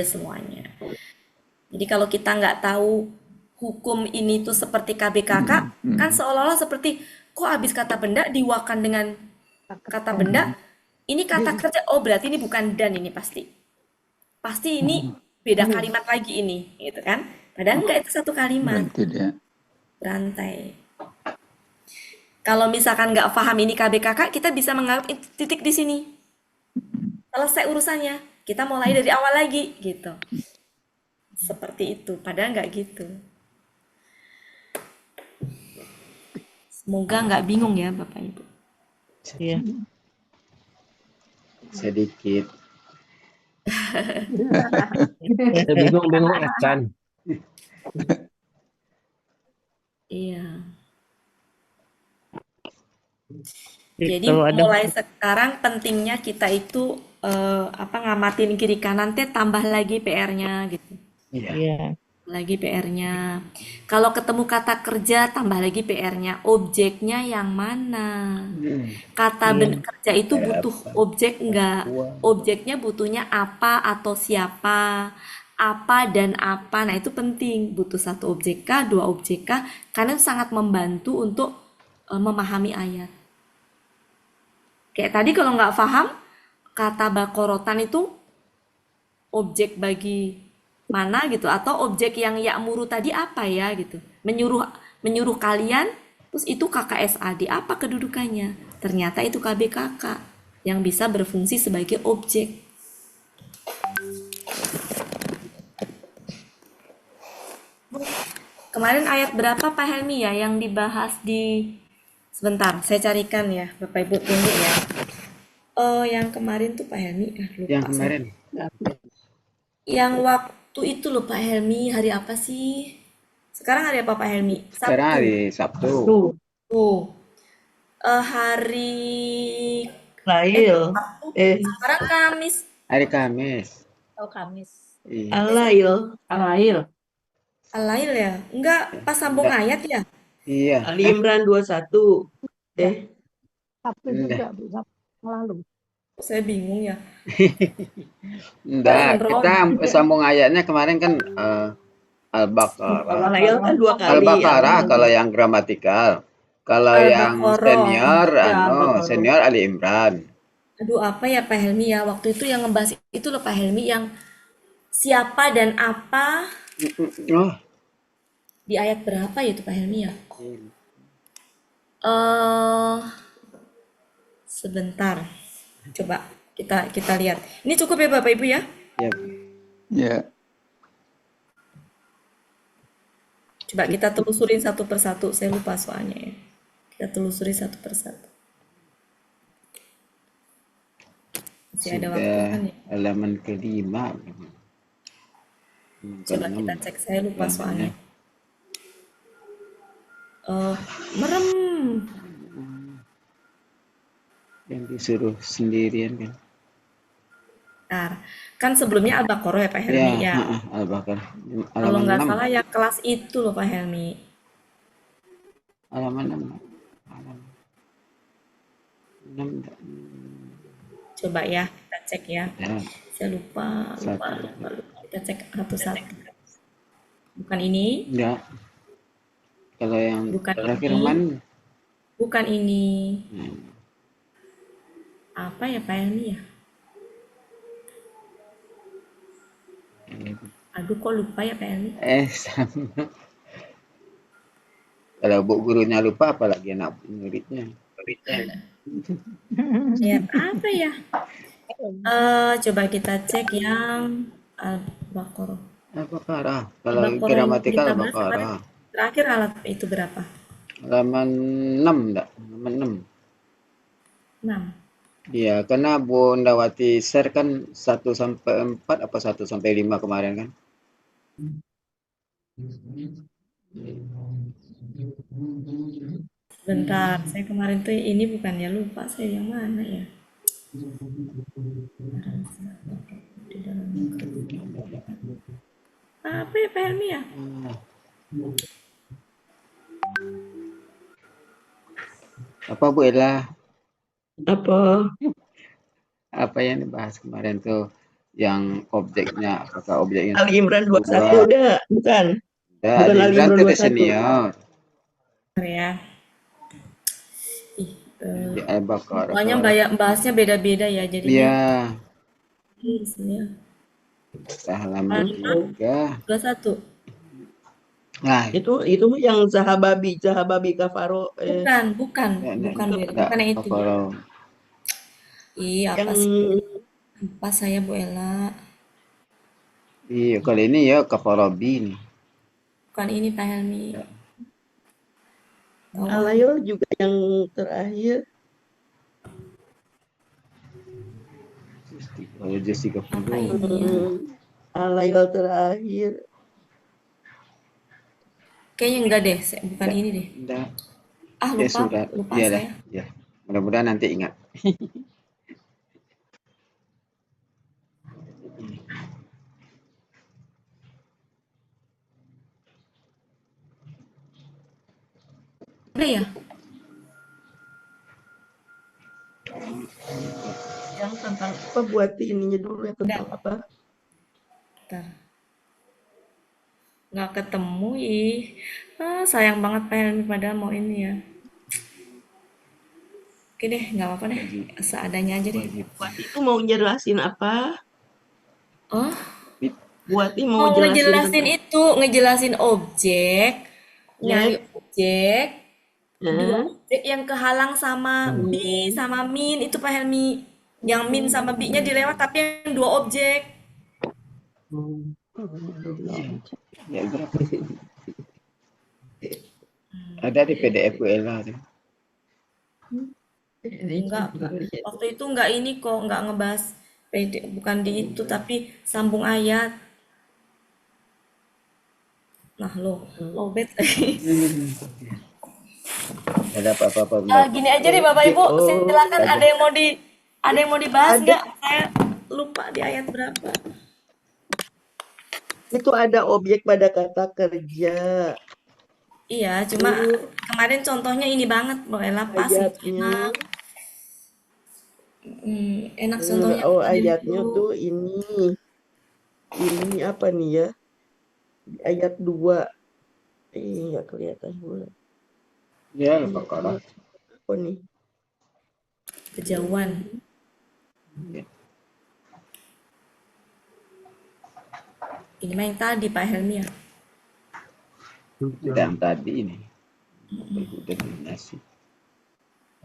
semuanya. Jadi kalau kita nggak tahu hukum ini tuh seperti KBKK, kan seolah-olah seperti kok habis kata benda diwakan dengan kata benda, ini kata kerja, oh berarti ini bukan dan ini pasti ini beda kalimat lagi ini, gitu kan? Padahal enggak, itu satu kalimat, berantai. Kalau misalkan nggak paham ini KBKK, kita bisa menganggap titik di sini, selesai urusannya, kita mulai dari awal lagi, gitu. Seperti itu, padahal nggak gitu. Semoga nggak bingung ya Bapak Ibu. Iya. Sedikit. Bingung akan. Iya. Jadi Jadi mulai sekarang pentingnya kita itu ngamatin kiri kanan teh, tambah lagi PR-nya gitu. Iya. Lagi PR-nya. Kalau ketemu kata kerja, tambah lagi PR-nya. Objeknya yang mana? Kata kerja itu butuh objek enggak? Objeknya butuhnya apa atau siapa? Apa dan apa? Nah, itu penting. Butuh satu objek kah, dua objek kah? Karena itu sangat membantu untuk memahami ayat. Kayak tadi kalau nggak paham, kata bakorotan itu objek bagi mana gitu, atau objek yang ya'muru tadi apa ya gitu. Menyuruh kalian, terus itu KKSAD apa kedudukannya? Ternyata itu KBKK yang bisa berfungsi sebagai objek. Kemarin ayat berapa Pak Helmi ya yang dibahas di... Sebentar, saya carikan ya, Bapak Ibu tunggu ya. Oh, yang kemarin tuh Pak Helmi, lupa Yang saya. kemarin. Yang waktu itu loh Pak Helmi, hari apa sih? Sekarang hari apa Pak Helmi? Sekarang Sabtu. hari Sabtu. Tuh. Hari Lail. Sabtu. Eh, Sekarang Kamis. Hari Kamis. Oh, Kamis. Iya. Alail. Alail. Alail ya? Enggak, pas sambung Enggak. ayat ya? Iya. Ali Imran 21. Sabtu Enggak. juga, Bu, Sabtu lalu. Saya bingung ya. Enggak. Imran. Kita sambung ayatnya kemarin kan Al-Baqarah. Alail kan 2 kali. Al-Baqarah kalau yang gramatikal. Kalau yang Al-Baqarah. senior, Ya, Al-Baqarah. senior Ali Imran. Aduh, apa ya Pak Helmi ya? Waktu itu yang ngebahas itu loh Pak Helmi, yang siapa dan apa Oh, di ayat berapa ya itu Pak Helmi ya? Eh, sebentar. Coba kita lihat. Ini cukup ya Bapak Ibu ya? ya. Ya. Coba kita telusurin satu persatu. Saya lupa soalnya ya. Kita telusuri satu persatu. Masih ada waktu Sudah kan ya? halaman kelima. Coba kita cek. Saya lupa soalnya. Merem. Yang disuruh sendirian kan. Bentar. Kan sebelumnya Al-Baqarah ya Pak Helmi ya. Al-Baqarah. Kalau Halaman nggak 6. salah ya kelas itu loh Pak Helmi. Halaman 6. Halaman 6. Coba ya, kita cek ya. Ya. Saya lupa. Satu. Kita cek satu-satu. Bukan ini, Enggak. Kalau yang Bukan terakhir ini. mana? bukan ini. Hmm. Apa ya Pak Helmi ya? Aduh, kok lupa ya Pak Helmi? Sama. Kalau bu gurunya lupa, apalagi anak muridnya. Ayat apa ya? Coba kita cek yang Al-Baqarah. Al-Baqarah. Kalau Al-Baqarah yang gramatikal kita bahas Al-Baqarah. kemarin. Terakhir alat itu berapa? Halaman 6 enggak? Halaman 6. 6. Iya, karena Bunda Wati share kan 1 sampai 4 apa 1 sampai 5 kemarin kan? Bentar, saya kemarin tuh ini bukannya lupa, saya yang mana ya? Apa ya Pak Helmi ya? Apa Bu Ella? Apa? Apa yang dibahas kemarin tuh? Yang objeknya, apakah objeknya Ali Imran 21 dua? udah, bukan. Ya, Bukan Ali Ali Imran Imran itu 21. senior. Ya. Di Al-Baqarah. Pokoknya bahasnya beda-beda ya, jadinya. Iya, Ya. halaman 3. 21. Nah, Itu yang Zahababi Kafaro. Bukan yang itu. Kalau Iya, apa Yang sih? Lupa saya Bu Ella. iya, kali ini ya Kafarabin. Bukan ini Pak Helmi. Alail juga yang terakhir. Kalau Jessica Apa ini ya? Alail terakhir. Kayaknya enggak deh, bukan ini deh. Enggak. Lupa, Ya sudah. lupa Iya saya. Ya. Mudah-mudahan nanti ingat. Ada ya? Yang tentang apa, buat ininya dulu ya, tentang apa? Bentar. Nggak ketemu ih. Sayang banget Pak Helmi padahal mau ini ya. Oke deh, nggak apa-apa deh. Seadanya aja deh. Buat itu mau jelasin apa? Oh, Buati mau mau jelasin ngejelasin tentang itu, ngejelasin objek, nyari objek. objek, dua Hah? objek yang kehalang sama bi sama min itu Pak Helmi. Yang min sama bi-nya dilewat tapi yang dua objek. Ya, berapa? Ada di PDF WLA. Enggak, waktu itu enggak ini kok, enggak ngebahas bukan di itu tapi sambung ayat. Nah, lobet. Ada apa-apa. Gini aja deh Bapak Ibu, silakan ada yang mau dibahas Ada. nggak? Saya lupa di ayat berapa. Itu ada objek pada kata kerja. Iya, cuma kemarin contohnya ini banget, Mbak Ella pas Ayatnya. enak contohnya. Oh, ayatnya tuh ini. Ini apa nih ya? Ayat 2. Nggak kelihatan boleh. Ya, Al-Baqarah. Apa nih? Kejauhan. Ini mah yang tadi Pak Helmi ya. Dan tadi ini. Nasi.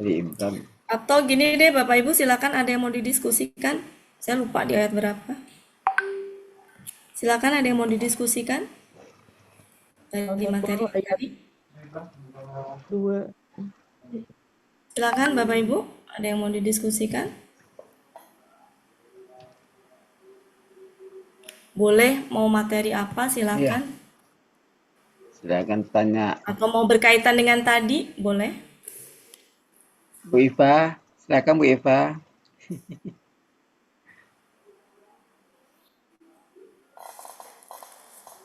Ali Imran. Atau gini deh Bapak Ibu silakan ada yang mau didiskusikan. Saya lupa di ayat berapa. Silakan ada yang mau didiskusikan. Di materi tadi. 2. Silakan Bapak Ibu, ada yang mau didiskusikan? Boleh mau materi apa silakan. Silakan tanya. Atau mau berkaitan dengan tadi, boleh. Bu Iva, silakan Bu Iva.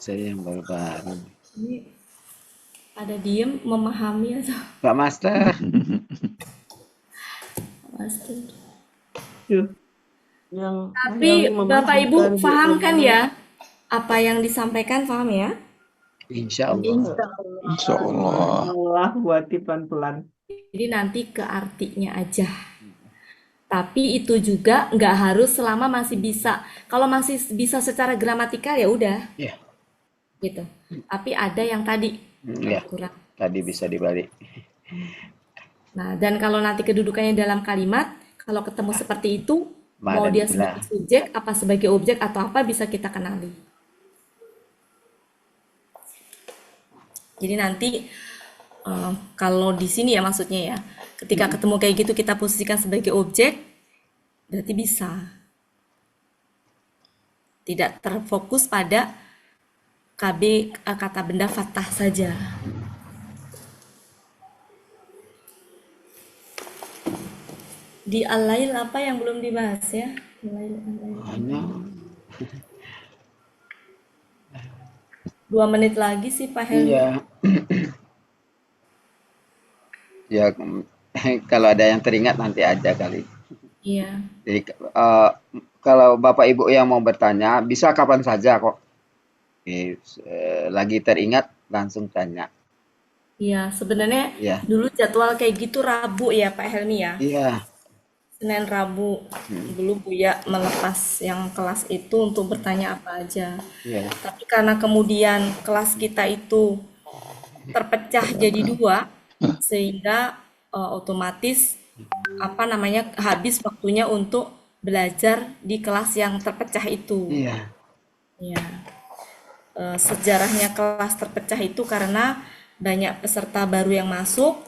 Saya yang baru-baru. Ini ada diem memahami atau Pak Master. Master. Tapi Bapak Ibu paham kan ya? Apa yang disampaikan paham ya? Insya Allah. Insya Allah. Allah buati pelan-pelan. Jadi nanti ke artinya aja. Tapi itu juga nggak harus selama masih bisa. Kalau masih bisa secara gramatikal ya udah. Iya. Gitu. Tapi ada yang tadi Ya, kurang. tadi bisa dibalik. Nah, dan kalau nanti kedudukannya dalam kalimat, kalau ketemu seperti itu, mau dia sebagai subjek, apa sebagai objek, atau apa bisa kita kenali. Jadi nanti kalau di sini ya maksudnya ya, ketika ketemu kayak gitu kita posisikan sebagai objek, berarti bisa. Tidak terfokus pada KB kata benda fathah saja. Di al-lail apa yang belum dibahas ya? Hanya 2 menit lagi sih Pak Helmi. iya. Ya, kalau ada yang teringat nanti aja kali. Iya. Jadi kalau Bapak Ibu yang mau bertanya bisa kapan saja kok. Lagi teringat langsung tanya. Iya, sebenarnya Ya. dulu jadwal kayak gitu Rabu ya Pak Helmi ya. Iya. Senin Rabu dulu Buya melepas yang kelas itu untuk bertanya apa aja. Iya. Tapi karena kemudian kelas kita itu terpecah jadi 2, sehingga otomatis habis waktunya untuk belajar di kelas yang terpecah itu. Iya. Ya. Sejarahnya kelas terpecah itu karena banyak peserta baru yang masuk,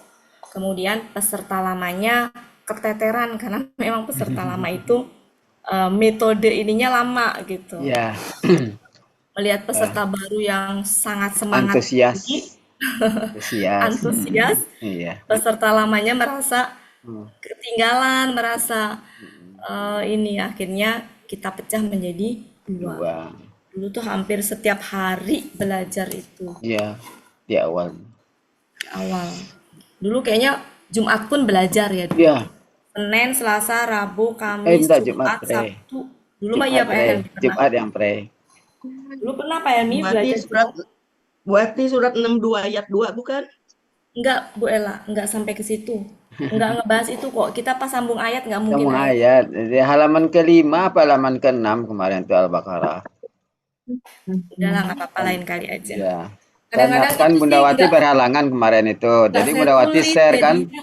kemudian peserta lamanya keteteran karena memang peserta lama itu metode ininya lama gitu. Iya. Melihat peserta baru yang sangat semangat, Antusias. antusias, Iya. peserta lamanya merasa ketinggalan, merasa ini akhirnya kita pecah menjadi 2. Dulu tuh hampir setiap hari belajar itu. Iya, di awal. Dulu kayaknya Jumat pun belajar ya. Iya. Senin, Selasa, Rabu, Kamis, Jumat, Sabtu. Dulu mah iya Pak Helmi. Jumat yang pre. Dulu pernah Pak Helmi belajar. Buati surat 62 ayat 2 bukan? Enggak, Bu Ella, enggak sampai ke situ. nggak ngebahas itu kok. Kita pas sambung ayat nggak mungkin Sambung ayat. ayat. Di halaman ke-5 apa halaman ke-6 kemarin itu Al-Baqarah. Udahlah nggak apa-apa lain kali aja. Ya. Karena Kadang-kadang kan itu Bunda sih Wati nggak berhalangan kemarin itu. Jadi saya Bunda Wati tulis share kan jadinya.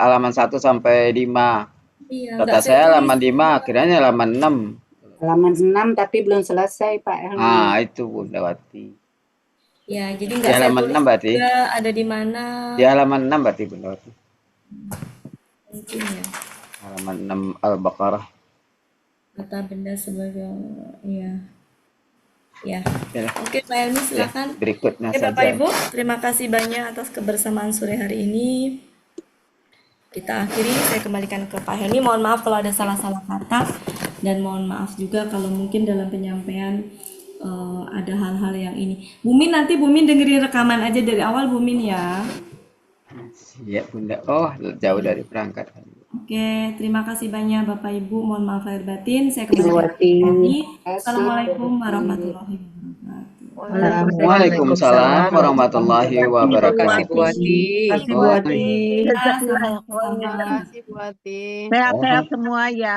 halaman 1 sampai 5. Iya, Kata nggak saya saya tulis halaman 5, juga. kiranya halaman 6. Halaman 6 tapi belum selesai Pak Helmi. Ah, itu Bunda Wati. Ya, jadi Di nggak saya halaman tulis 6 berarti. juga ada di mana. Di halaman 6 berarti Bunda Wati. Mungkin ya. Halaman 6 Al-Baqarah. Kata benda sebagai ya. Ya. Ya, Oke, Pak Helmi silakan. berikutnya Oke, Bapak saja. Ibu, terima kasih banyak atas kebersamaan sore hari ini. Kita akhiri, saya kembalikan ke Pak Helmi. Mohon maaf kalau ada salah-salah kata dan mohon maaf juga kalau mungkin dalam penyampaian ada hal-hal yang ini. Bumin nanti Bumin dengerin rekaman aja dari awal Bumin ya. Iya, Bunda. Oh, jauh dari perangkat. Oke, terima kasih banyak Bapak Ibu. Mohon maaf lahir batin. Saya Ibu kembalikan ke Wati. Pak Helmi. Assalamualaikum warahmatullahi wabarakatuh. Waalaikumsalam warahmatullahi Terima kasih Bu wabarakatuh. Wati. Terima Bu Wati. Terima kasih Bu Wati. Sehat-sehat Oh, semua ya.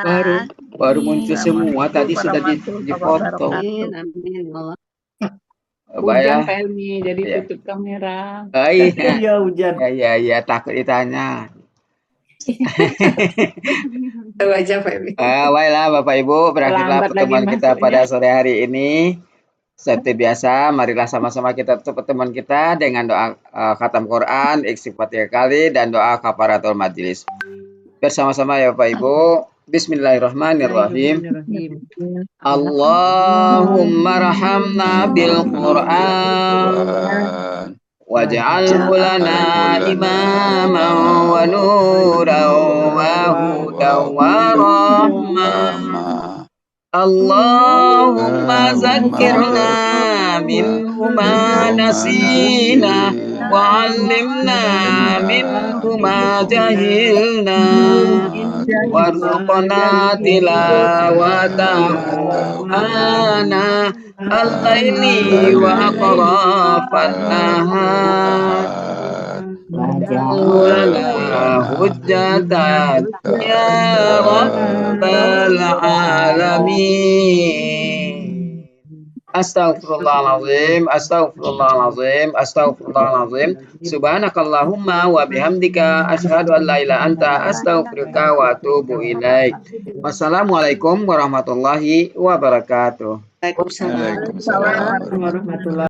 baru muncul semua tadi sudah dipotong. Amin, amin ya Allah. Hujan Baiklah. Pak Helmi, jadi Ya. tutup kamera. Iya, Iya hujan. iya, takut ditanya. Tahu aja Pak Helmi. Baiklah Bapak Ibu, berakhirlah Terlambat lagi pertemuan kita masuknya. pada sore hari ini. Seperti biasa, marilah sama-sama kita tutup pertemuan kita dengan doa khatam Quran, istighfar 3 kali, dan doa kafaratul majelis. Bersama-sama ya Bapak Ibu. Bismillahirrahmanirrahim. Allahumma rahamna bil Quran waj'alhu lana imaman wa nuran wa hudan wa rahmah. Allahumma zakkirna minhu ma nasina wa 'allimna minhu ma jahilna warzuqna tilawatahu ana al-laili wa atrafan nahar lana hujjatan ya rabbal alamin. Astaghfirullahaladzim, astaghfirullahaladzim, astaghfirullahaladzim. Subhanakallahumma wa bihamdika asyhadu an la ilaha anta astaghfiruka wa atubu ilaik. Wassalamualaikum warahmatullahi wabarakatuh. Waalaikumsalam. Waalaikumsalam warahmatullahi wabarakatuh.